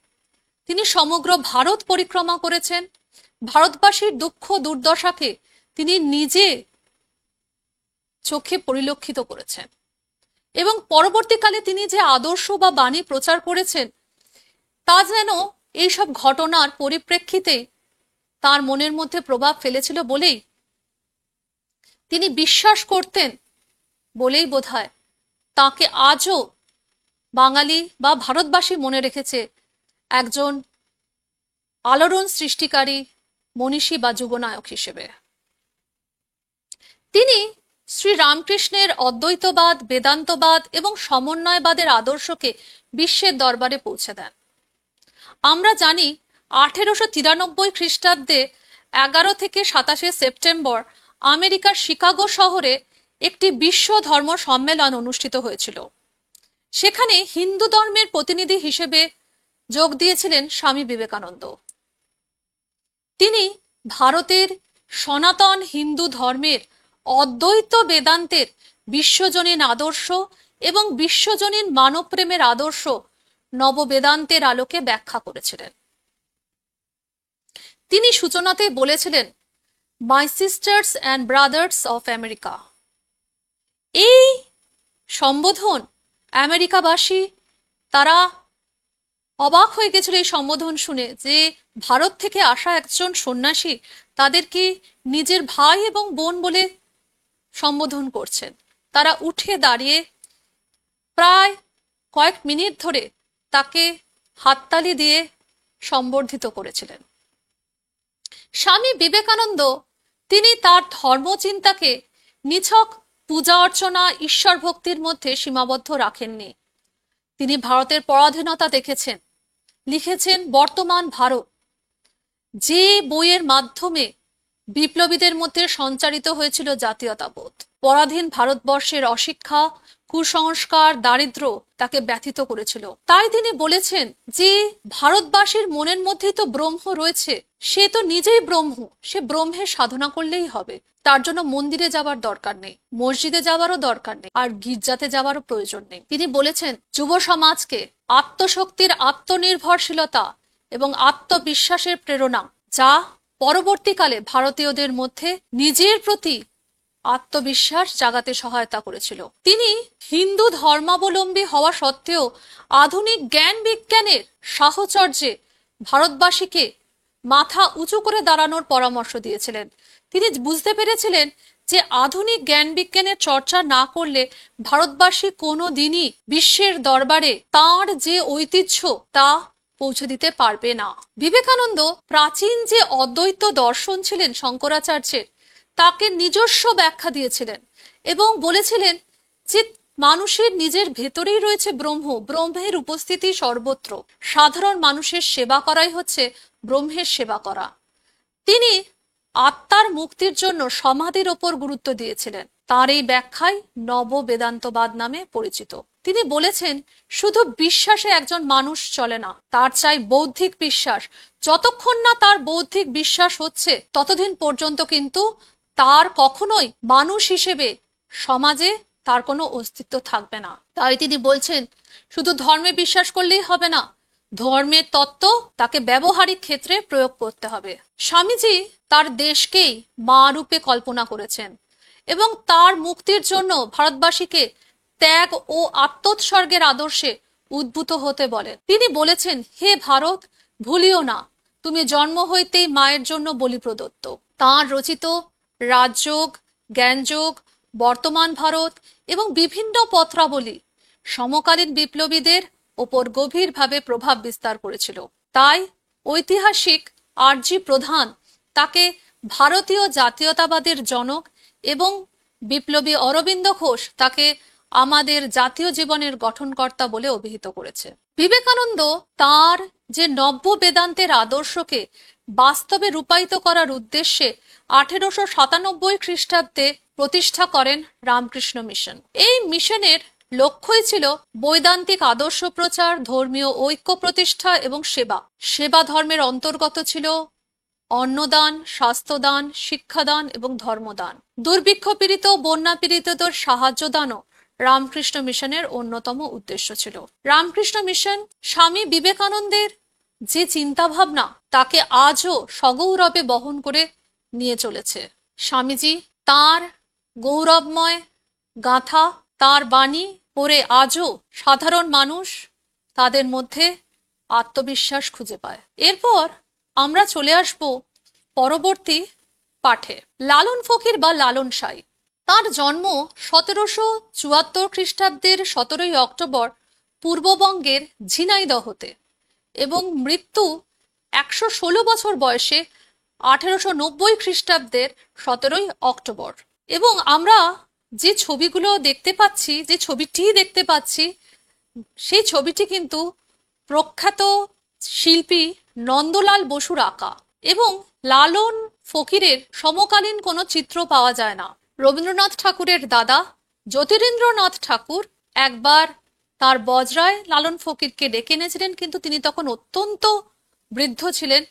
তিনি সমগ্র ভারত পরিক্রমা করেছেন। ভারতবাসীর দুঃখ দুর্দশাকে তিনি নিজে চোখে পরিলক্ষিত করেছেন এবং পরবর্তীকালে তিনি যে আদর্শ বা বাণী প্রচার করেছেন, তা যেন এইসব ঘটনার পরিপ্রেক্ষিতে তার মনের মধ্যে প্রভাব ফেলেছিল বলেই তিনি বিশ্বাস করতেন বলেই বোধহয় তাকে আজও বাঙালি বা ভারতবাসী মনে রেখেছে একজন আলোড়ন সৃষ্টিকারী মনীষী বা যুগনায়ক হিসেবে। তিনি শ্রী রামকৃষ্ণের অদ্বৈতবাদ, বেদান্তবাদ এবং সমন্বয়বাদের আদর্শকে বিশ্বের দরবারে পৌঁছে দেন। আমরা জানি 1893 খ্রিস্টাব্দে 11 থেকে 27 সেপ্টেম্বর আমেরিকার শিকাগো শহরে একটি বিশ্ব ধর্ম সম্মেলন অনুষ্ঠিত হয়েছিল। সেখানে হিন্দু ধর্মের প্রতিনিধি হিসেবে যোগ দিয়েছিলেন স্বামী বিবেকানন্দ। তিনি ভারতের সনাতন হিন্দু ধর্মের অদ্বৈত বেদান্তের বিশ্বজনীন আদর্শ এবং বিশ্বজনীন মানবপ্রেমের আদর্শ নববেদান্তের আলোকে ব্যাখ্যা করেছিলেন। তিনি সূচনাতেই বলেছিলেন, my sisters and brothers of America. এই সম্বোধন আমেরিকাবাসী তারা অবাক হয়ে গেছিল এই সম্বোধন শুনে, যে ভারত থেকে আসা একজন সন্ন্যাসী তাদেরকে নিজের ভাই এবং বোন বলে সম্বোধন করছেন। তারা উঠে দাঁড়িয়ে প্রায় কয়েক মিনিট ধরে তাকে হাততালি দিয়ে সম্বর্ধিত করেছিলেন। স্বামী বিবেকানন্দ তিনি তার ধর্মচিন্তাকে নিছক পূজা অর্চনা, ঈশ্বর ভক্তির মধ্যে সীমাবদ্ধ রাখেননি। তিনি ভারতের পরাধীনতা দেখেছেন, লিখেছেন বর্তমান ভারত, যে বইয়ের মাধ্যমে বিপ্লবীদের মধ্যে সঞ্চারিত হয়েছিল জাতীয়তাবোধ। পরাধীন ভারতবর্ষের অশিক্ষা, কুসংস্কার, দারিদ্র্য তাকে ব্যথিত করেছিল। তাই তিনি বলেছেন যে ভারতবাসীর মনের মধ্যেই তো ব্রহ্ম রয়েছে, সে তো নিজেই ব্রহ্ম, সে ব্রহ্মের সাধনা করলেই হবে। তার জন্য মন্দিরে যাবার দরকার নেই, মসজিদে যাবারও দরকার নেই, আর গির্জাতে যাবারও প্রয়োজন নেই। তিনি বলেছেন যুব সমাজকে আত্মশক্তির, আত্মনির্ভরশীলতা এবং আত্মবিশ্বাসের প্রেরণা, যা পরবর্তীকালে ভারতীয়দের মধ্যে নিজের প্রতি আত্মবিশ্বাস জাগাতে সহায়তা করেছিল। তিনি হিন্দু ধর্মাবলম্বী হওয়া সত্ত্বেও আধুনিক জ্ঞান বিজ্ঞানের সাহচর্যে ভারতবাসীকে মাথা উঁচু করে দাঁড়ানোর পরামর্শ দিয়েছিলেন। তিনি বুঝতে পেরেছিলেন যে আধুনিক জ্ঞান বিজ্ঞানের চর্চা না করলে ভারতবাসী কোনো দিনই বিশ্বের দরবারে তাঁর যে ঐতিহ্য তা পৌঁছে দিতে পারবে না। বিবেকানন্দ প্রাচীন যে অদ্বৈত দর্শন ছিলেন শঙ্করাচার্যের, তাকে নিজস্ব ব্যাখ্যা দিয়েছিলেন এবং বলেছিলেন যে মানুষের নিজের ভেতরেই রয়েছে ব্রহ্ম, ব্রহ্মের উপস্থিতি সর্বত্র। সাধারণ মানুষের সেবা করাই হচ্ছে ব্রহ্মের সেবা করা। তিনি আত্মার মুক্তির জন্য সমাধির ওপর গুরুত্ব দিয়েছিলেন। তার এই ব্যাখ্যাই নব বেদান্তবাদ নামে পরিচিত। তিনি বলেছেন শুধু বিশ্বাসে একজন মানুষ চলে না, তার চাই বৌদ্ধিক বিশ্বাস। যতক্ষণ না তার বৌদ্ধিক বিশ্বাস হচ্ছে ততদিন পর্যন্ত কিন্তু তার কখনোই মানুষ হিসেবে সমাজে তার কোনো অস্তিত্ব থাকবে না। তাই তিনি বলছেন শুধু ধর্মে বিশ্বাস করলেই হবে না, ধর্মের তত্ত্ব তাকে ব্যবহারিক ক্ষেত্রে প্রয়োগ করতে হবে। স্বামীজি তার দেশকেই মা রূপে কল্পনা করেছেন এবং তার মুক্তির জন্য ভারতবাসীকে ত্যাগ ও আত্মোৎসর্গের আদর্শে উদ্ভূত হতে বলেন। তিনি বলেছেন, হে ভারত, ভুলিও না তুমি জন্ম হইতেই মায়ের জন্য বলি প্রদত্ত। তাঁর রচিত রাজযোগ, জ্ঞানযোগ, বর্তমান ভারত এবং বিভিন্ন পত্রাবলী সমকালীন বিপ্লবীদের ওপর গভীরভাবে প্রভাব বিস্তার করেছিল। তাই ঐতিহাসিক আর.জি. প্রধান তাকে ভারতীয় জাতীয়তাবাদের জনক এবং বিপ্লবী অরবিন্দ ঘোষ তাকে আমাদের জাতীয় জীবনের গঠনকর্তা বলে অভিহিত করেছে। বিবেকানন্দ তার যে নব্য বেদান্তের আদর্শকে বাস্তবে রূপায়িত করার উদ্দেশ্যে 1897 খ্রিস্টাব্দে প্রতিষ্ঠা করেন রামকৃষ্ণ মিশন। এই মিশনের লক্ষ্যই ছিল বৈদান্তিক আদর্শ প্রচার, ধর্মীয় ঐক্য প্রতিষ্ঠা এবং সেবা। সেবা ধর্মের অন্তর্গত ছিল অন্নদান, স্বাস্থ্যদান, শিক্ষাদান এবং ধর্মদান। দুর্ভিক্ষ পীড়িত, বন্যা পীড়িতদের সাহায্য দানও রামকৃষ্ণ মিশনের অন্যতম উদ্দেশ্য ছিল। রামকৃষ্ণ মিশন স্বামী বিবেকানন্দের যে চিন্তা ভাবনা তাকে আজও সগৌরবে বহন করে নিয়ে চলেছে। স্বামীজি তার গৌরবময় গাথা, তার বাণী পড়ে আজও সাধারণ মানুষ তাদের মধ্যে আত্মবিশ্বাস খুঁজে পায়। এরপর আমরা চলে আসব পরবর্তী পাঠে। লালন ফকির বা লালন সাঁই। তার জন্ম 1774 খ্রিস্টাব্দের 17 অক্টোবর পূর্ববঙ্গের ঝিনাইদহতে এবং মৃত্যু 116 বছর বয়সে 1890 খ্রিস্টাব্দের 17 অক্টোবর। এবং আমরা যে ছবিগুলো দেখতে পাচ্ছি, যে ছবিটি দেখতে পাচ্ছি, সেই ছবিটি কিন্তু প্রখ্যাত শিল্পী নন্দলাল বসুর আঁকা এবং লালন ফকিরের সমকালীন কোনো চিত্র পাওয়া যায় না। রবীন্দ্রনাথ ঠাকুরের দাদা জ্যোতিরিন্দ্রনাথ ঠাকুর একবার তার বজরায় লালন ফকিরকে ডেকে এনেছিলেন, কিন্তু তিনি তখন অত্যন্ত বৃদ্ধ ছিলেন।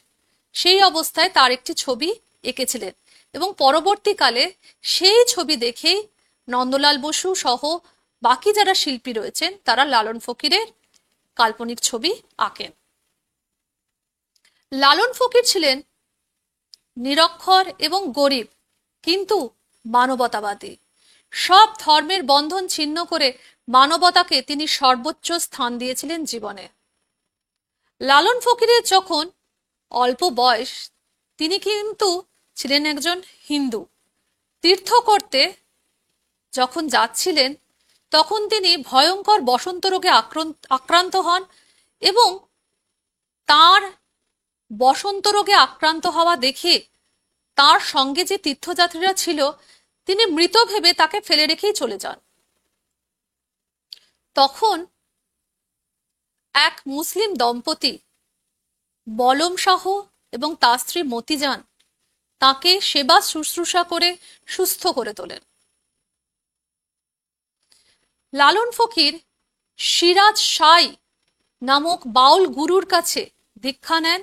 সেই অবস্থায় তার একটি ছবি এঁকেছিলেন এবং পরবর্তীকালে সেই ছবি দেখেই নন্দলাল বসু সহ বাকি যারা শিল্পী রয়েছেন তারা লালন ফকিরের কাল্পনিক ছবি আঁকেন। লালন ফকির ছিলেন নিরক্ষর এবং গরিব, কিন্তু মানবতাবাদী। সব ধর্মের বন্ধন ছিন্ন করে মানবতাকে তিনি সর্বোচ্চ স্থান দিয়েছিলেন জীবনে। লালন ফকিরের যখন অল্প বয়স, তিনি কিন্তু ছিলেন একজন হিন্দু। তীর্থ করতে যখন যাচ্ছিলেন, তখন তিনি ভয়ঙ্কর বসন্ত রোগে আক্রান্ত হন এবং তার বসন্ত রোগে আক্রান্ত হওয়া দেখে তার সঙ্গে যে তীর্থযাত্রীরা ছিল, তিনি মৃত ভেবে তাকে ফেলে রেখেই চলে যান। তখন এক মুসলিম দম্পতি বলম শাহ এবং তার স্ত্রী মতিজান তাকে সেবা শুশ্রূষা করে সুস্থ করে তোলেন। লালন ফকির সিরাজ সাই নামক বাউল গুরুর কাছে দীক্ষা নেন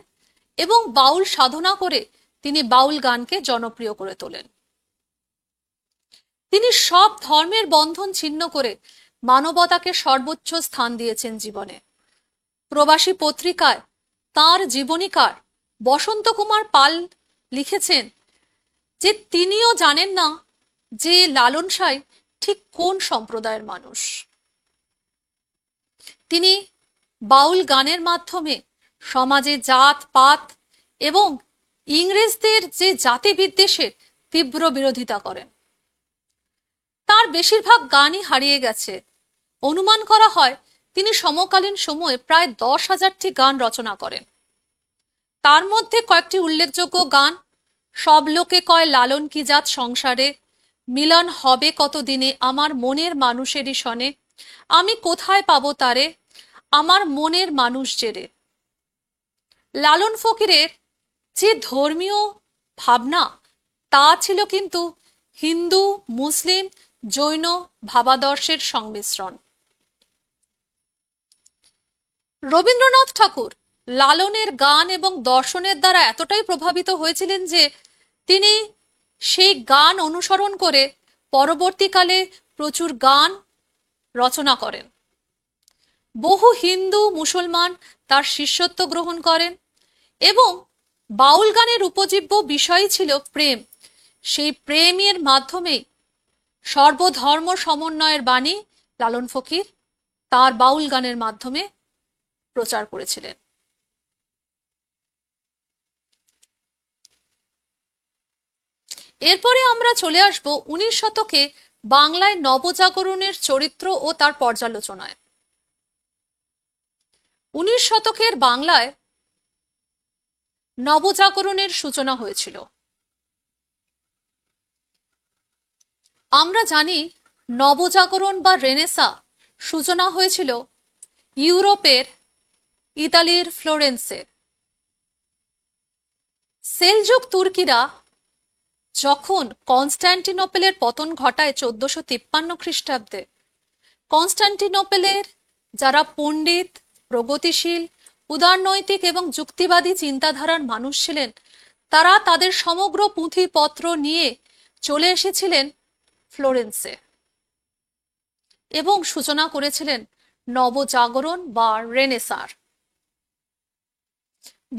এবং বাউল সাধনা করে তিনি বাউল গানকে জনপ্রিয় করে তোলেন। তিনি সব ধর্মের বন্ধন ছিন্ন করে মানবতাকে সর্বোচ্চ স্থান দিয়েছেন জীবনে। প্রবাসী পত্রিকায় তাঁর জীবনীকার বসন্ত কুমার পাল লিখেছেন যে তিনিও জানেন না যে লালন সাঁই ঠিক কোন সম্প্রদায়ের মানুষ। তিনি বাউল গানের মাধ্যমে সমাজে জাত পাত এবং ইংরেজদের যে জাতি বিদ্বেষের তীব্র বিরোধিতা করেন। তার বেশিরভাগ গানই হারিয়ে গেছে। অনুমান করা হয় তিনি সমকালীন সময়ে প্রায় 10,000টি গান রচনা করেন। তার মধ্যে কয়েকটি উল্লেখযোগ্য গান: সব লোকে কয় লালন কি জাত সংসারে, মিলন হবে কতদিনে আমার মনের মানুষেরই সনে, আমি কোথায় পাবো তারে, আমার মনের মানুষ জেরে। লালন ফকিরের যে ধর্মীয় ভাবনা, তা ছিল কিন্তু হিন্দু, মুসলিম, জৈন ভাবাদর্শের সংমিশ্রণ। রবীন্দ্রনাথ ঠাকুর লালনের গান এবং দর্শনের দ্বারা এতটাই প্রভাবিত হয়েছিলেন যে তিনি সেই গান অনুসরণ করে পরবর্তীকালে প্রচুর গান রচনা করেন। বহু হিন্দু মুসলমান তার শিষ্যত্ব গ্রহণ করেন এবং বাউল গানের উপজীব্য বিষয় ছিল প্রেম। সেই প্রেমের মাধ্যমেই সর্বধর্ম সমন্বয়ের বাণী লালন ফকির তার বাউল গানের মাধ্যমে প্রচার করেছিলেন। এরপরে আমরা চলে আসব 19 শতকে বাংলায় নবজাগরণের চরিত্র ও তার পর্যালোচনায়। 19 শতকের বাংলায় নবজাগরণের সূচনা হয়েছিল। আমরা জানি নবজাগরণ বা রেনেসা সূচনা হয়েছিল ইউরোপের ইতালির ফ্লোরেন্সে। সেলজুক তুর্কিরা যখন কনস্ট্যান্টিনোপেলের পতন ঘটায় 1453 খ্রিস্টাব্দে, কনস্ট্যান্টিনোপেলের যারা পণ্ডিত, প্রগতিশীল, উদারনৈতিক এবং যুক্তিবাদী চিন্তাধারার মানুষ ছিলেন, তারা তাদের সমগ্র পুঁথিপত্র নিয়ে চলে এসেছিলেন ফ্লোরেন্সে এবং সূচনা করেছিলেন নবজাগরণ বা রেনেসার।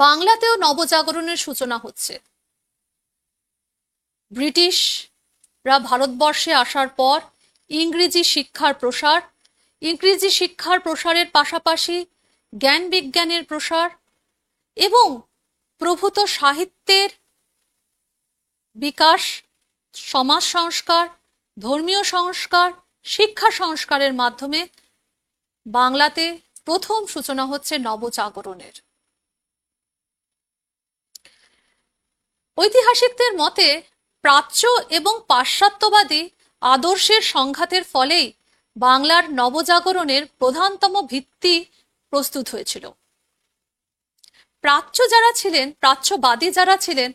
বাংলাতেও নবজাগরণের সূচনা হচ্ছে। ব্রিটিশরা ভারতবর্ষে আসার পর ইংরেজি শিক্ষার প্রসারের পাশাপাশি জ্ঞান বিজ্ঞানের প্রসার এবং প্রভূত সাহিত্যের বিকাশ, সমাজ সংস্কার, ধর্মীয় সংস্কার, শিক্ষা সংস্কারের মাধ্যমে বাংলাতে প্রথম সূচনা হচ্ছে নবজাগরণের। ঐতিহাসিকদের মতে প্রাচ্য এবং পাশ্চাত্যবাদী আদর্শের সংঘাতের ফলেই বাংলার নবজাগরণের প্রধানতম ভিত্তি প্রস্তুত হয়েছিল। প্রাচ্যবাদী যারা ছিলেন,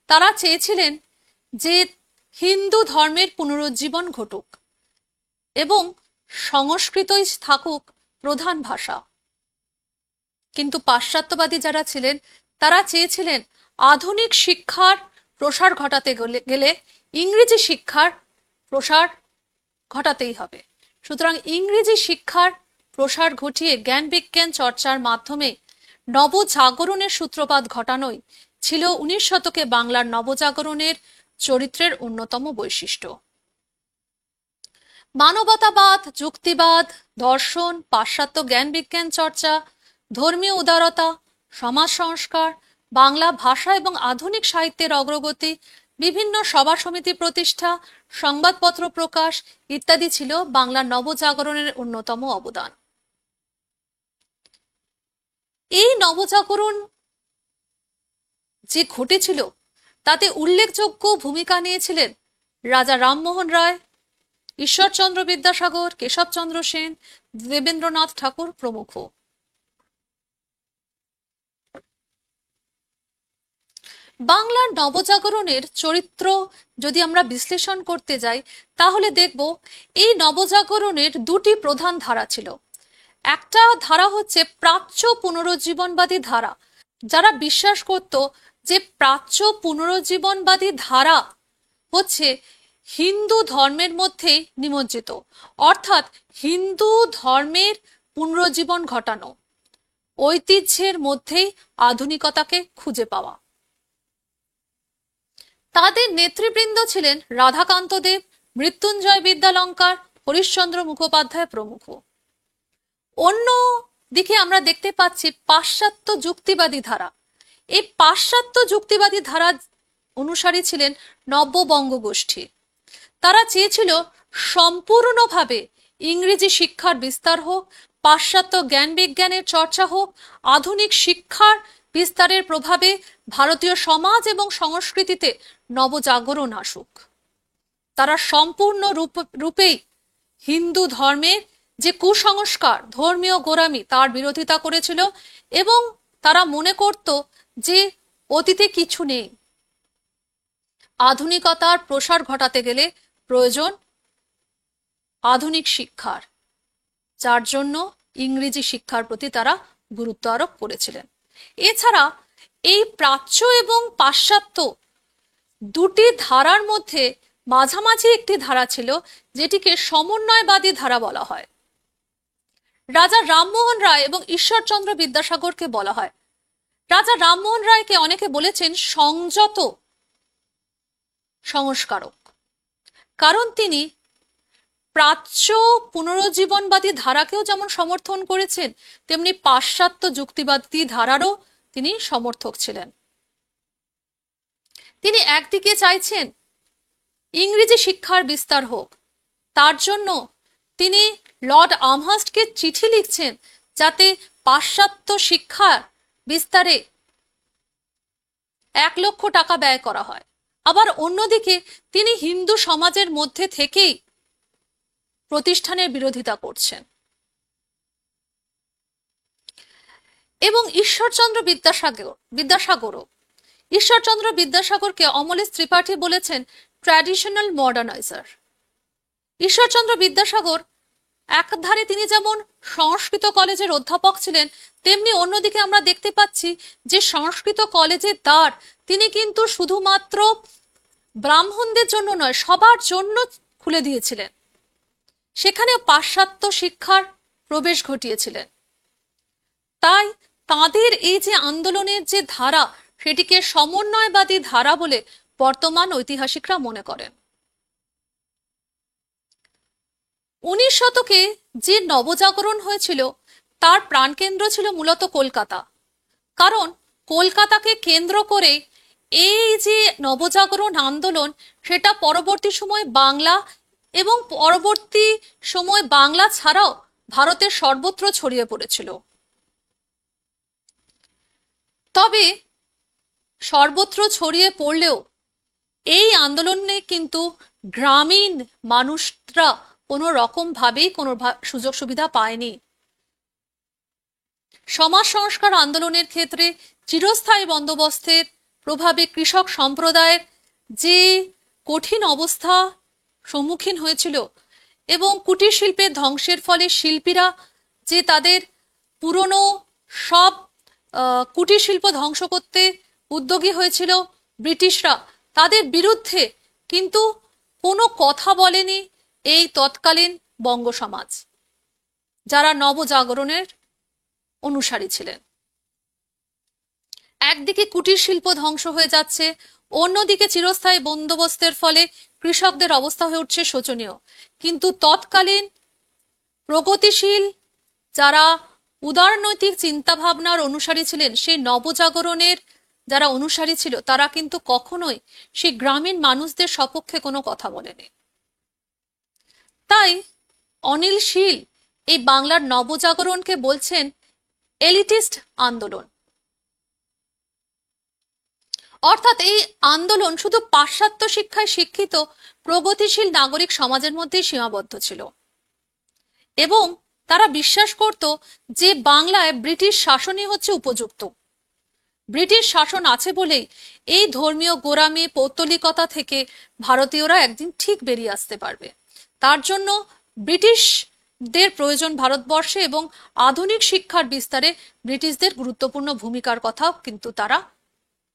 তারা চেয়েছিলেন যে হিন্দু ধর্মের পুনরুজ্জীবন ঘটুক এবং সংস্কৃতই থাকুক প্রধান ভাষা। কিন্তু পাশ্চাত্যবাদী যারা ছিলেন, তারা চেয়েছিলেন আধুনিক শিক্ষার প্রসার ঘটাতে গেলে ইংরেজি শিক্ষার প্রসার ঘটাতেই হবে। সুতরাং ইংরেজি শিক্ষার প্রসার ঘটিয়ে জ্ঞান বিজ্ঞান চর্চার মাধ্যমে নবজাগরণের সূত্রপাত ঘটানোই ছিল 19 শতকে বাংলার নবজাগরণের চরিত্রের অন্যতম বৈশিষ্ট্য। মানবতাবাদ, যুক্তিবাদ, দর্শন, পাশ্চাত্য জ্ঞান বিজ্ঞান চর্চা, ধর্মীয় উদারতা, সমাজ সংস্কার, বাংলা ভাষা এবং আধুনিক সাহিত্যের অগ্রগতি, বিভিন্ন সভা সমিতি প্রতিষ্ঠা, সংবাদপত্র প্রকাশ ইত্যাদি ছিল বাংলার নবজাগরণের অন্যতম অবদান। এই নবজাগরণ যে ঘটেছিল তাতে উল্লেখযোগ্য ভূমিকা নিয়েছিলেন রাজা রামমোহন রায়, ঈশ্বরচন্দ্র বিদ্যাসাগর, কেশবচন্দ্র সেন, দেবেন্দ্রনাথ ঠাকুর প্রমুখ। বাংলার নবজাগরণের চরিত্র যদি আমরা বিশ্লেষণ করতে যাই তাহলে দেখব এই নবজাগরণের দুটি প্রধান ধারা ছিল। একটা ধারা হচ্ছে প্রাচ্য পুনরুজ্জীবনবাদী ধারা, যারা বিশ্বাস করত যে প্রাচ্য পুনরুজ্জীবনবাদী ধারা হচ্ছে হিন্দু ধর্মের মধ্যেই নিমজ্জিত, অর্থাৎ হিন্দু ধর্মের পুনরুজ্জীবন ঘটানো, ঐতিহ্যের মধ্যেই আধুনিকতাকে খুঁজে পাওয়া। তাদের নেতৃবৃন্দ ছিলেন রাধাকান্ত দেব, মৃত্যুঞ্জয় বিদ্যালঙ্কার, হরিশ্চন্দ্র মুখোপাধ্যায় প্রমুখ। অন্য দিকে আমরা দেখতে পাচ্ছি পাশ্চাত্য যুক্তিবাদী ধারা। এই পাশ্চাত্য যুক্তিবাদী ধারা অনুসারী ছিলেন নব্যবঙ্গ গোষ্ঠী। তারা চেয়েছিল সম্পূর্ণভাবে ইংরেজি শিক্ষার বিস্তার হোক, পাশ্চাত্য জ্ঞান বিজ্ঞানের চর্চা হোক, আধুনিক শিক্ষার বিস্তারের প্রভাবে ভারতীয় সমাজ এবং সংস্কৃতিতে নবজাগরণ আসুক। তারা সম্পূর্ণ রূপেই হিন্দু ধর্মের যে কুসংস্কার, ধর্মীয় গোঁড়ামি, তার বিরোধিতা করেছিল এবং তারা মনে করত যে অতীতে কিছু নেই, আধুনিকতার প্রসার ঘটাতে গেলে প্রয়োজন আধুনিক শিক্ষার, যার জন্য ইংরেজি শিক্ষার প্রতি তারা গুরুত্ব আরোপ করেছিলেন। এছাড়া এই প্রাচ্য এবং পাশ্চাত্য দুটি ধারার মধ্যে মাঝামাঝি একটি ধারা ছিল, যেটিকে সমন্বয়বাদী ধারা বলা হয়। রাজা রামমোহন রায় এবং ঈশ্বরচন্দ্র বিদ্যাসাগরকে বলা হয়। রাজা রামমোহন রায়কে অনেকে বলেছেন সংযত সংস্কারক, কারণ তিনি প্রাচ্য পুনরুজ্জীবনবাদী ধারাকেও যেমন সমর্থন করেছেন, তেমনি পাশ্চাত্য যুক্তিবাদী ধারারও তিনি সমর্থক ছিলেন। তিনি একদিকে চাইছেন ইংরেজি শিক্ষার বিস্তার হোক, তার জন্য তিনি লর্ড আমহার্স্টকে চিঠি লিখছেন যাতে পাশ্চাত্য শিক্ষার বিস্তারে 1 লক্ষ টাকা ব্যয় করা হয়। আবার অন্যদিকে তিনি হিন্দু সমাজের মধ্যে থেকেই প্রতিষ্ঠানের বিরোধিতা করছেন। এবং ঈশ্বরচন্দ্র বিদ্যাসাগরকে অমলেশ ত্রিপাঠী বলেছেন ট্র্যাডিশনাল মডার্নাইজার। ঈশ্বরচন্দ্র বিদ্যাসাগর একধারে তিনি যেমন সংস্কৃত কলেজের অধ্যাপক ছিলেন, তেমনি অন্যদিকে আমরা দেখতে পাচ্ছি যে সংস্কৃত কলেজের দ্বার তিনি কিন্তু শুধুমাত্র ব্রাহ্মণদের জন্য নয়, সবার জন্য খুলে দিয়েছিলেন। সেখানে পাশ্চাত্য শিক্ষার প্রবেশ ঘটিয়েছিলেন। তাই তাদের এই যে আন্দোলনের যে ধারা, সেটিকে সমন্বয়বাদী ধারা বলে বর্তমান ঐতিহাসিকরা মনে করেন। 19 শতকে যে নবজাগরণ হয়েছিল তার প্রাণকেন্দ্র ছিল মূলত কলকাতা, কারণ কলকাতাকে কেন্দ্র করে এই যে নবজাগরণ আন্দোলন, সেটা পরবর্তী সময় বাংলা এবং পরবর্তী সময় বাংলা ছাড়াও ভারতের সর্বত্র ছড়িয়ে পড়েছিল। তবে সর্বত্র ছড়িয়ে পড়লেও এই আন্দোলনে কিন্তু গ্রামীণ মানুষরা কোনো রকম ভাবেই কোনো সুযোগ সুবিধা পায়নি। সমাজ সংস্কার আন্দোলনের ক্ষেত্রে চিরস্থায়ী বন্দোবস্তের প্রভাবে কৃষক সম্প্রদায়ের যে কঠিন অবস্থা সম্মুখীন হয়েছিল এবং কুটির শিল্পের ধ্বংসের ফলে শিল্পীরা যে তাদের পুরনো সব কুটির শিল্প ধ্বংস করতে উদ্যোগী হয়েছিল ব্রিটিশরা, তাদের বিরুদ্ধে কিন্তু কোনো কথা বলেনি এই তৎকালীন বঙ্গ সমাজ, যারা নবজাগরণের অনুসারী ছিলেন। একদিকে কুটির শিল্প ধ্বংস হয়ে যাচ্ছে, অন্যদিকে চিরস্থায়ী বন্দোবস্তের ফলে কৃষকদের অবস্থা হয়ে উঠছে শোচনীয়। কিন্তু তৎকালীন প্রগতিশীল যারা উদারনৈতিক চিন্তাভাবনার অনুসারী ছিলেন, সেই নবজাগরণের যারা অনুসারী ছিল, তারা কিন্তু কখনোই সেই গ্রামীণ মানুষদের সপক্ষে কোনো কথা বলেনি। তাই অনিল শীল এই বাংলার নবজাগরণকে বলছেন এলিটিস্ট আন্দোলন। অর্থাৎ এই আন্দোলন শুধু পাশ্চাত্য শিক্ষায় শিক্ষিত প্রগতিশীল নাগরিক সমাজের মধ্যেই সীমাবদ্ধ ছিল এবং তারা বিশ্বাস করত যে বাংলায় ব্রিটিশ শাসনই হচ্ছে উপযুক্ত। ব্রিটিশ শাসন আছে বলেই এই ধর্মীয় গোঁড়ামি পৌত্তলিকতা থেকে ভারতীয়রা একদিন ঠিক বেরিয়ে আসতে পারবে। তার জন্য ব্রিটিশদের প্রয়োজন ভারতবর্ষে এবং আধুনিক শিক্ষার বিস্তারে ব্রিটিশদের গুরুত্বপূর্ণ ভূমিকার কথাও কিন্তু তারা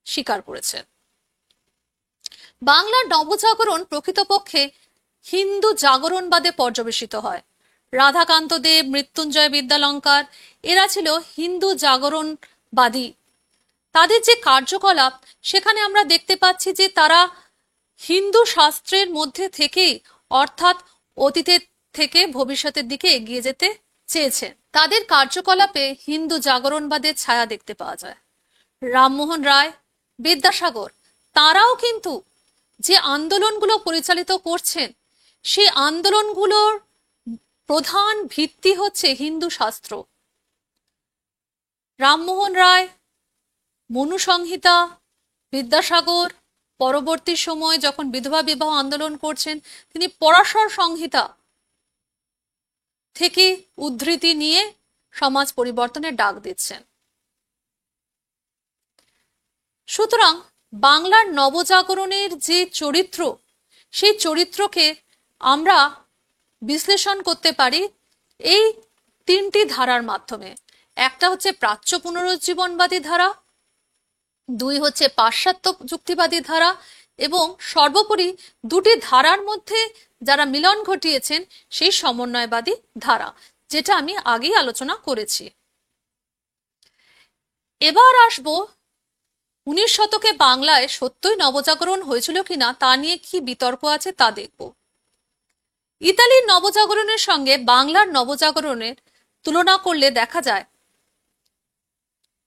স্বীকার করেছে। বাংলার নবজাগরণ প্রকৃতপক্ষে হিন্দু জাগরণবাদে পর্যবেসিত হয়। রাধাকান্ত দেব, মৃত্যুঞ্জয় বিদ্যালঙ্কার এরা ছিল হিন্দু জাগরণবাদী। তাদের যে কার্যকলাপ, সেখানে আমরা দেখতে পাচ্ছি যে তারা হিন্দু শাস্ত্রের মধ্যে থেকেই, অর্থাৎ অতীতের থেকে ভবিষ্যতের দিকে এগিয়ে যেতে চেয়েছে। তাদের কার্যকলাপে হিন্দু জাগরণবাদের ছায়া দেখতে পাওয়া যায়। রামমোহন রায়, বিদ্যাসাগর তারাও কিন্তু যে আন্দোলনগুলো পরিচালিত করছেন, সেই আন্দোলনগুলোর প্রধান ভিত্তি হচ্ছে হিন্দু শাস্ত্র। রামমোহন রায় মনু সংহিতা, বিদ্যাসাগর পরবর্তী সময় যখন বিধবা বিবাহ আন্দোলন করছেন, তিনি পরাশর সংহিতা থেকে উদ্ধৃতি নিয়ে সমাজ পরিবর্তনের ডাক দিচ্ছেন। সুতরাং বাংলার নবজাগরণের যে চরিত্র, সেই চরিত্রকে আমরা বিশ্লেষণ করতে পারি এই তিনটি ধারার মাধ্যমে। একটা হচ্ছে প্রাচ্য পুনরুজ্জীবনবাদী ধারা, দুই হচ্ছে পাশ্চাত্য যুক্তিবাদী ধারা, এবং সর্বোপরি দুটি ধারার মধ্যে যারা মিলন ঘটিয়েছেন সেই সমন্বয়বাদী ধারা, যেটা আমি আগেই আলোচনা করেছি। এবার আসবো 19 শতকে বাংলায় সত্যই নবজাগরণ হয়েছিল কিনা তা নিয়ে কি বিতর্ক আছে তা দেখব। ইতালির নবজাগরণের সঙ্গে বাংলার নবজাগরণের তুলনা করলে দেখা যায়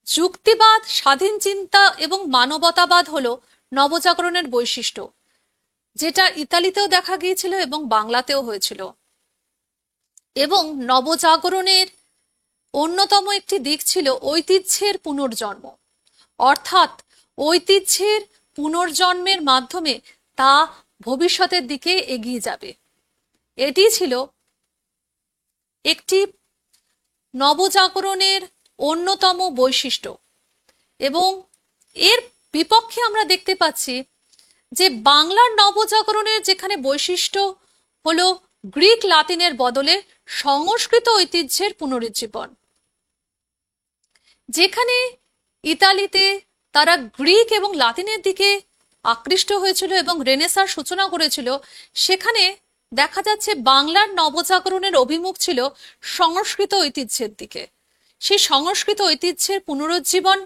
যুক্তিবাদ, স্বাধীন চিন্তা এবং মানবতাবাদ হলো নবজাগরণের বৈশিষ্ট্য, যেটা ইতালিতেও দেখা গিয়েছিল এবং বাংলাতেও হয়েছিল। এবং নবজাগরণের অন্যতম একটি দিক ছিল ঐতিহ্যের পুনর্জন্ম, অর্থাৎ ঐতিহ্যের পুনর্জন্মের মাধ্যমে তা ভবিষ্যতের দিকে এগিয়ে যাবে। এটি ছিল একটি নবজাগরণের অন্যতম বৈশিষ্ট্য। এবং এর বিপক্ষে আমরা দেখতে পাচ্ছি যে বাংলার নবজাগরণের যেখানে বৈশিষ্ট্য হলো গ্রিক লাতিনের বদলে সংস্কৃত ঐতিহ্যের পুনরুজ্জীবন। যেখানে ইতালিতে তারা গ্রিক এবং লাতিনের দিকে আকৃষ্ট হয়েছিল এবং রেনেসাঁর সূচনা করেছিল, সেখানে দেখা যাচ্ছে বাংলার নবজাগরণের অভিমুখ ছিল সংস্কৃত ঐতিহ্যের দিকে। সেই সংস্কৃত ঐতিহ্যের পুনরুজ্জীবন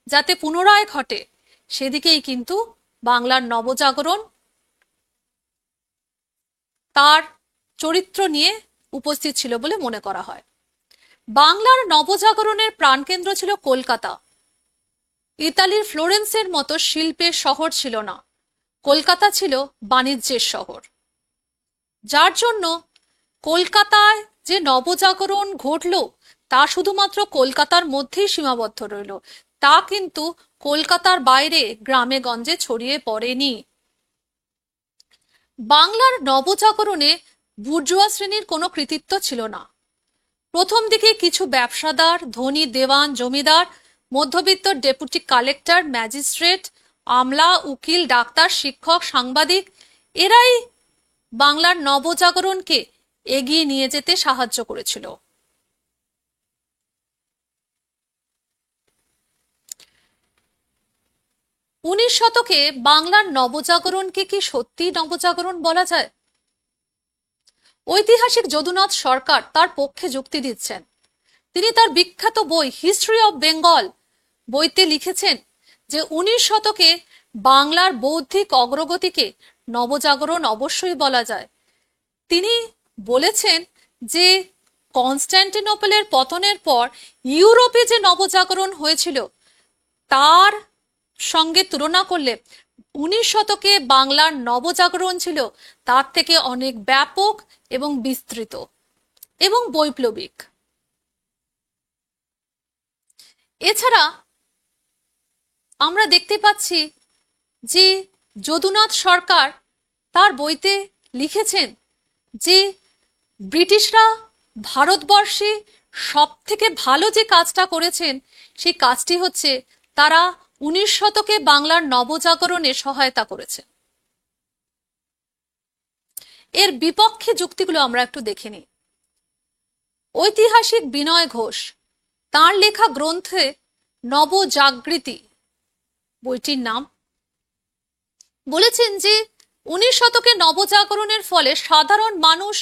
যাতে পুনরায় ঘটে, সেদিকেই কিন্তু বাংলার নবজাগরণ তার চরিত্র নিয়ে উপস্থিত ছিল বলে মনে করা হয়। বাংলার নবজাগরণের প্রাণকেন্দ্র ছিল কলকাতা। ইতালির ফ্লোরেন্সের মতো শিল্পের শহর ছিল না, কলকাতা ছিল বাণিজ্যের শহর। যার জন্য কলকাতায় যে নবজাগরণ ঘটল তা শুধুমাত্র কলকাতার মধ্যেই সীমাবদ্ধ রইল, তা কিন্তু কলকাতার বাইরে গ্রামে গঞ্জে ছড়িয়ে পড়েনি। বাংলার নবজাগরণে বুর্জোয়া শ্রেণীর কোনো কৃতিত্ব ছিল না। প্রথম দিকে কিছু ব্যবসাদার, ধনী দেওয়ান, জমিদার, মধ্যবিত্ত ডেপুটি কালেক্টর, ম্যাজিস্ট্রেট, আমলা, উকিল, ডাক্তার, শিক্ষক, সাংবাদিক এরাই বাংলার নবজাগরণকে এগিয়ে নিয়ে যেতে সাহায্য করেছিল। উনিশ শতকে বাংলার নবজাগরণকে কি সত্যি নবজাগরণ বলা যায়? ঐতিহাসিক যদুনাথ সরকার তার পক্ষে যুক্তি দিচ্ছেন। তিনি তার বিখ্যাত বই হিস্ট্রি অব বেঙ্গল বইতে লিখেছেন যে 19 শতকে বাংলার বৌদ্ধিক অগ্রগতিকে নবজাগরণ অবশ্যই বলা যায়। তিনি বলেছেন যে কনস্ট্যান্টিনোপলের পতনের পর ইউরোপে যে নবজাগরণ হয়েছিল তার সঙ্গে তুলনা করলে 19 শতকে বাংলার নবজাগরণ ছিল তার থেকে অনেক ব্যাপক এবং বিস্তৃত এবং বৈপ্লবিক। এছাড়া আমরা দেখতে পাচ্ছি যে যদুনাথ সরকার তার বইতে লিখেছেন যে ব্রিটিশরা ভারতবর্ষে সব থেকে ভালো যে কাজটা করেছেন সেই কাজটি হচ্ছে তারা 19 শতকে বাংলার নবজাগরণে সহায়তা করেছে। এর বিপক্ষে যুক্তিগুলো আমরা একটু দেখে নিই। ঐতিহাসিক বিনয় ঘোষ তার লেখা গ্রন্থে নবজাগৃতি বইটির নাম বলেছেন যে 19 শতকে নবজাগরণের ফলে সাধারণ মানুষ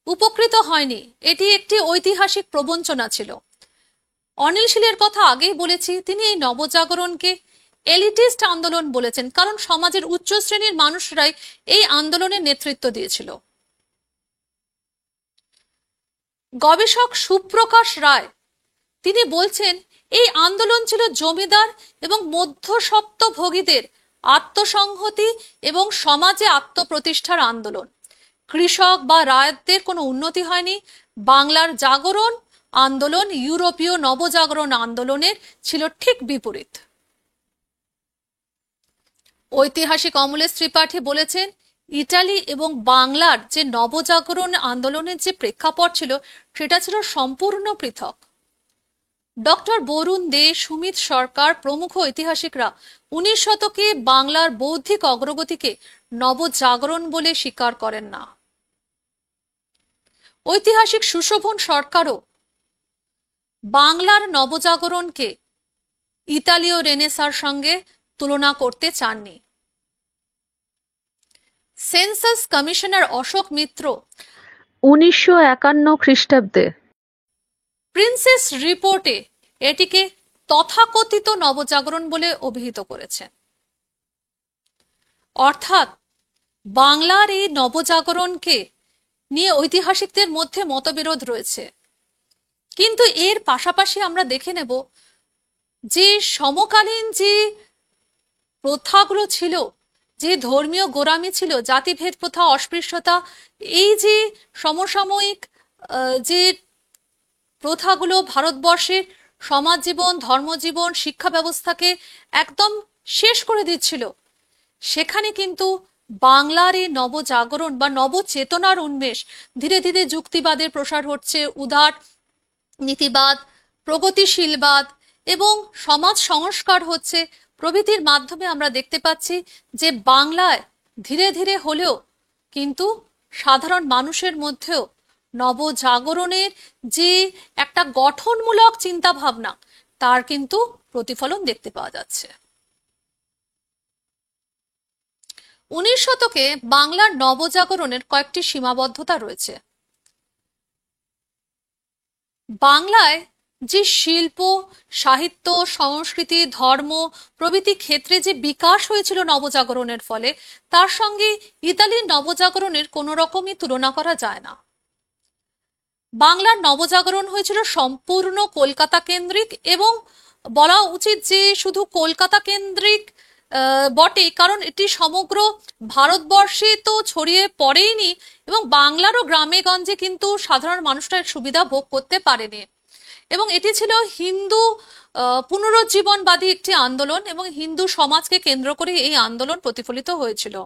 উপকৃত হয়নি, এটি একটি ঐতিহাসিক প্রবঞ্চনা ছিল। অনিল শীলের কথা আগেই বলেছি, তিনি এই নবজাগরণকে এলিটিস্ট আন্দোলন বলেছেন, কারণ সমাজের উচ্চ শ্রেণীর মানুষরাই এই আন্দোলনের নেতৃত্ব দিয়েছিল। গবেষক সুপ্রকাশ রায় তিনি বলছেন এই আন্দোলন ছিল জমিদার এবং মধ্যস্বত্বভোগীদের আত্মসংহতি এবং সমাজে আত্মপ্রতিষ্ঠার আন্দোলন। কৃষক বা রায়তদের কোনো উন্নতি হয়নি। বাংলার জাগরণ আন্দোলন ইউরোপীয় নবজাগরণ আন্দোলনের ছিল ঠিক বিপরীত। ঐতিহাসিক অমলেশ ত্রিপাঠী বলেছেন ইটালি এবং বাংলার যে নবজাগরণ আন্দোলনের যে প্রেক্ষাপট ছিল সেটা ছিল সম্পূর্ণ পৃথক। ডক্টর বরুণ দে, সুমিত সরকার প্রমুখ ঐতিহাসিকরা 19 শতকে বাংলার বৌদ্ধিক অগ্রগতিকে নবজাগরণ বলে স্বীকার করেন না। ঐতিহাসিক সুশোভন সরকারও বাংলার নবজাগরণকে ইতালীয় রেনেসার সঙ্গে তুলনা করতে চাননি। সেন্সাস কমিশনার অশোক মিত্র 1951 খ্রিস্টাব্দে প্রিন্সেস রিপোর্টে এটিকে তথাকথিত নবজাগরণ বলে অভিহিত করেছেন। অর্থাৎ বাংলার এই নবজাগরণকে নিয়ে ঐতিহাসিকদের মধ্যে মতবিরোধ রয়েছে। কিন্তু এর পাশাপাশি আমরা দেখে নেব যে সমকালীন যে প্রথাগুলো ছিল, যে ধর্মীয় গোঁড়ামি ছিল, জাতিভেদ প্রথা, অস্পৃশ্যতা, এই যে সমসাময়িক যে প্রথাগুলো ভারতবর্ষের সমাজ জীবন, ধর্মজীবন, শিক্ষা ব্যবস্থাকে একদম শেষ করে দিচ্ছিল, সেখানে কিন্তু বাংলার এই নবজাগরণ বা নবচেতনার উন্মেষ, ধীরে ধীরে যুক্তিবাদের প্রসার হচ্ছে, উদার নীতিবাদ, প্রগতিশীলবাদ এবং সমাজ সংস্কার হচ্ছে প্রভৃতির মাধ্যমে আমরা দেখতে পাচ্ছি যে বাংলায় ধীরে ধীরে হলেও কিন্তু সাধারণ মানুষের মধ্যেও নবজাগরণের যে একটা গঠনমূলক চিন্তা ভাবনা তার কিন্তু প্রতিফলন দেখতে পাওয়া যাচ্ছে। 19 শতকে বাংলার নবজাগরণের কয়েকটি সীমাবদ্ধতা রয়েছে। বাংলায় যে শিল্প, সাহিত্য, সংস্কৃতি, ধর্ম প্রভৃতি ক্ষেত্রে যে বিকাশ হয়েছিল নবজাগরণের ফলে, তার সঙ্গে ইতালির নবজাগরণের কোনো রকমই তুলনা করা যায় না। বাংলার নবজাগরণ হয়েছিল সম্পূর্ণ কলকাতা কেন্দ্রিক, এবং বলা উচিত যে শুধু কলকাতা কেন্দ্রিক বটে, কারণ এটি সমগ্র ভারতবর্ষে তো ছড়িয়ে পড়েইনি, এবং বাংলারও গ্রামে গঞ্জে কিন্তু সাধারণ মানুষরা সুবিধা ভোগ করতে পারেনি। এবং এটি ছিল হিন্দু পুনরুজ্জীবনবাদী একটি আন্দোলন, এবং হিন্দু সমাজকে কেন্দ্র করে এই আন্দোলন প্রতিফলিত হয়েছিল।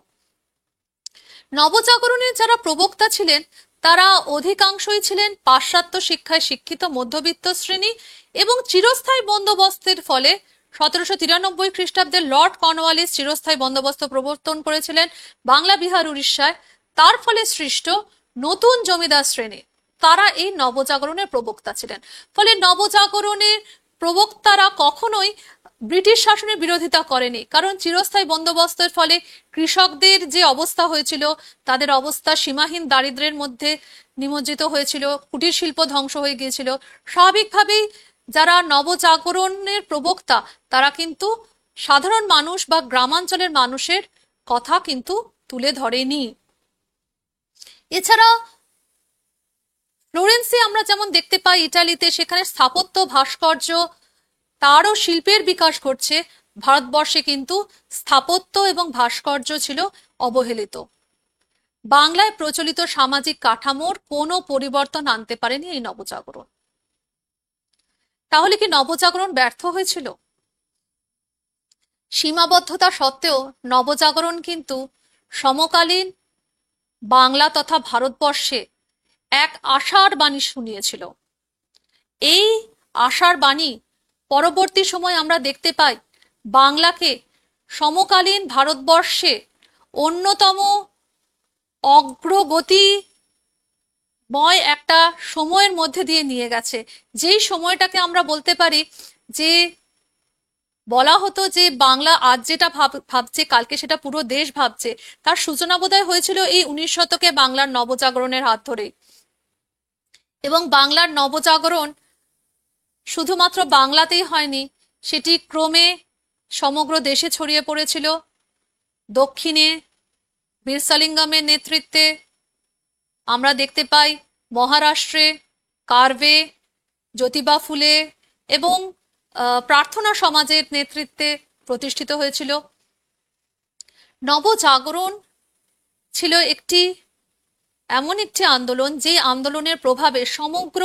নবজাগরণের যারা প্রবক্তা ছিলেন তারা অধিকাংশই ছিলেন পাশ্চাত্য শিক্ষায় শিক্ষিত মধ্যবিত্ত শ্রেণী, এবং চিরস্থায়ী বন্দোবস্তের ফলে 1793 খ্রিস্টাব্দে লর্ড কর্নওয়ালিস চিরস্থায়ী বন্দোবস্ত প্রবর্তন করেছিলেন বাংলা, বিহার, উড়িষ্যায়। তার ফলে সৃষ্ট নতুন জমিদার শ্রেণী তারা এই নবজাগরণের প্রবক্তা ছিলেন। ফলে নবজাগরণের প্রবক্তারা কখনোই ব্রিটিশ শাসনের বিরোধিতা করেনি, কারণ চিরস্থায়ী বন্দোবস্তের ফলে কৃষকদের যে অবস্থা হয়েছিল, তাদের অবস্থা সীমাহীন দারিদ্র্যের মধ্যে নিমজ্জিত হয়েছিল, কুটির শিল্প ধ্বংস হয়ে গিয়েছিল। স্বাভাবিকভাবেই যারা নবজাগরণের প্রবক্তা তারা কিন্তু সাধারণ মানুষ বা গ্রামাঞ্চলের মানুষের কথা কিন্তু তুলে ধরেনি। এছাড়া ফ্লোরেন্সে আমরা যেমন দেখতে পাই ইটালিতে, সেখানে স্থাপত্য ভাস্কর্য তারও শিল্পের বিকাশ ঘটছে। ভারতবর্ষে কিন্তু স্থাপত্য এবং ভাস্কর্য ছিল অবহেলিত। বাংলায় প্রচলিত সামাজিক কাঠামোর কোনো পরিবর্তন আনতে পারেনি এই নবজাগরণ। তাহলে কি নবজাগরণ ব্যর্থ হয়েছিল? সীমাবদ্ধতা সত্ত্বেও নবজাগরণ কিন্তু সমকালীন বাংলা তথা ভারতবর্ষে এক আশার বাণী শুনিয়েছিল। এই আশার বাণী পরবর্তী সময় আমরা দেখতে পাই বাংলাকে সমকালীন ভারতবর্ষে অন্যতম অগ্রগতিময় একটা সময়ের মধ্যে দিয়ে নিয়ে গেছে। যেই সময়টাকে আমরা বলতে পারি যে বলা হতো যে বাংলা আজ যেটা ভাবছে কালকে সেটা পুরো দেশ ভাবছে, তার সূচনা বোধহয় হয়েছিল এই 19 শতকে বাংলার নবজাগরণের হাত ধরে। এবং বাংলার নবজাগরণ শুধুমাত্র বাংলাতেই হয়নি, সেটি ক্রমে সমগ্র দেশে ছড়িয়ে পড়েছিল। দক্ষিণে বীরসালিঙ্গমের নেতৃত্বে আমরা দেখতে পাই মহারাষ্ট্রে কার্ভে, জ্যোতিবা ফুলে এবং প্রার্থনা সমাজের নেতৃত্বে প্রতিষ্ঠিত হয়েছিল। নবজাগরণ ছিল এমন একটি আন্দোলন যে আন্দোলনের প্রভাবে সমগ্র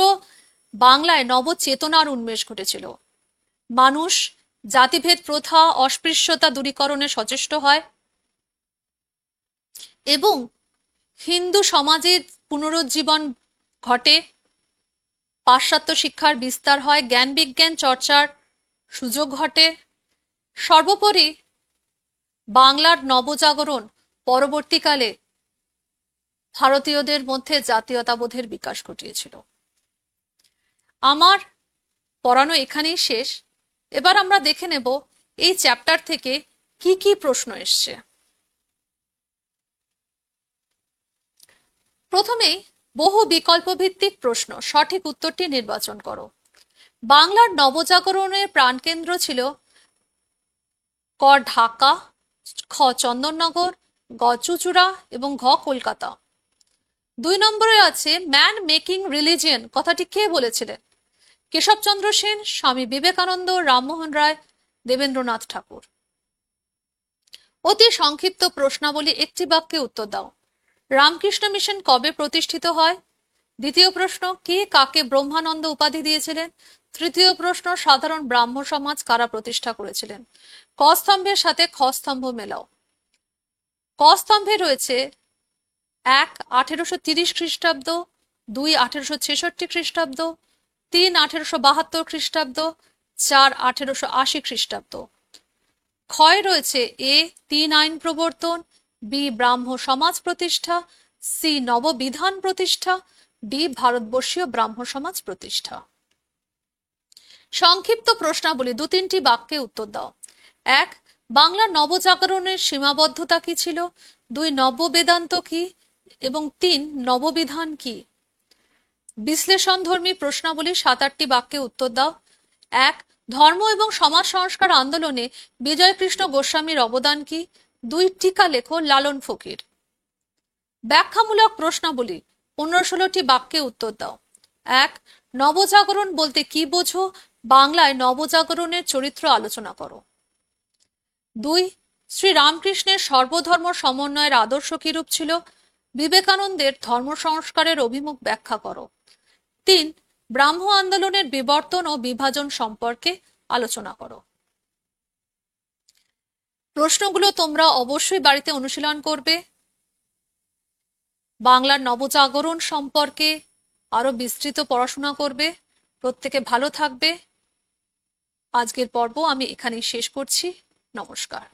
বাংলায় নবচেতনার উন্মেষ ঘটেছিল। মানুষ জাতিভেদ প্রথা অস্পৃশ্যতা দূরীকরণে সচেষ্ট হয় এবং হিন্দু সমাজের পুনরুজ্জীবন ঘটে। পাশ্চাত্য শিক্ষার বিস্তার হয়, জ্ঞান বিজ্ঞান চর্চার সুযোগ ঘটে। সর্বোপরি বাংলার নবজাগরণ পরবর্তীকালে ভারতীয়দের মধ্যে জাতীয়তাবোধের বিকাশ ঘটিয়েছিল। আমার পড়ানো এখানেই শেষ। এবার আমরা দেখে নেব এই চ্যাপ্টার থেকে কি কি প্রশ্ন এসছে। প্রথমেই বহু বিকল্প ভিত্তিক প্রশ্ন, সঠিক উত্তরটি নির্বাচন করো। বাংলার নবজাগরণের প্রাণকেন্দ্র ছিল ক ঢাকা, খ চন্দননগর, গ চুঁচুড়া এবং ঘ কলকাতা। 2 নম্বরে আছে ম্যান মেকিং রিলিজিয়ন কথাটি কে বলেছিলেন? কেশবচন্দ্র সেন, স্বামী বিবেকানন্দ, রামমোহন রায়, দেবেন্দ্রনাথ ঠাকুর। অতি সংক্ষিপ্ত প্রশ্নাবলী, একটি বাক্যে উত্তর দাও। রামকৃষ্ণ মিশন কবে প্রতিষ্ঠিত হয়? দ্বিতীয় প্রশ্ন, কে কাকে ব্রহ্মানন্দ উপাধি দিয়েছিলেন? তৃতীয় প্রশ্ন, সাধারণ ব্রাহ্ম সমাজ কারা প্রতিষ্ঠা করেছিলেন? ক স্তম্ভের সাথে খ স্তম্ভ মেলাও। ক স্তম্ভে রয়েছে 1 1830 খ্রিস্টাব্দ, 2 1866 খ্রিস্টাব্দ, 3 1872 খ্রিস্টাব্দ, 4 1880 খ্রিস্টাব্দ। ক্ষয় রয়েছে এ 3 আইন প্রবর্তন, বি ব্রাহ্ম সমাজ প্রতিষ্ঠা, সি নববিধান প্রতিষ্ঠা, ডি ভারতবর্ষীয় ব্রাহ্ম সমাজ প্রতিষ্ঠা। সংক্ষিপ্ত প্রশ্নাবলী, 2-3টি বাক্যে উত্তর দাও। 1 বাংলার নবজাগরণের সীমাবদ্ধতা কি ছিল? 2 নব্য বেদান্ত কি? এবং 3 নববিধান কি? বিশ্লেষণধর্মী প্রশ্নাবলী, 7-8টি বাক্যে উত্তর দাও। 1 ধর্ম এবং সমাজ সংস্কার আন্দোলনে বিজয়কৃষ্ণ গোস্বামীর অবদান কি? 2 টিকা লেখো লালন ফকির। ব্যাখ্যামূলক প্রশ্নাবলী, 15-16টি বাক্যে উত্তর দাও। 1 নবজাগরণ বলতে কি বোঝো? বাংলায় নবজাগরণের চরিত্র আলোচনা করো। 2 শ্রী রামকৃষ্ণের সর্বধর্ম সমন্বয়ের আদর্শ কিরূপ ছিল? বিবেকানন্দের ধর্ম সংস্কারের অভিমুখ ব্যাখ্যা করো। 3 ব্রাহ্ম আন্দোলনের বিবর্তন ও বিভাজন সম্পর্কে আলোচনা করো। প্রশ্নগুলো তোমরা অবশ্যই বাড়িতে অনুশীলন করবে। বাংলার নবজাগরণ সম্পর্কে আরো বিস্তৃত পড়াশোনা করবে। প্রত্যেকে ভালো থাকবে। আজকের পর্ব আমি এখানেই শেষ করছি। নমস্কার।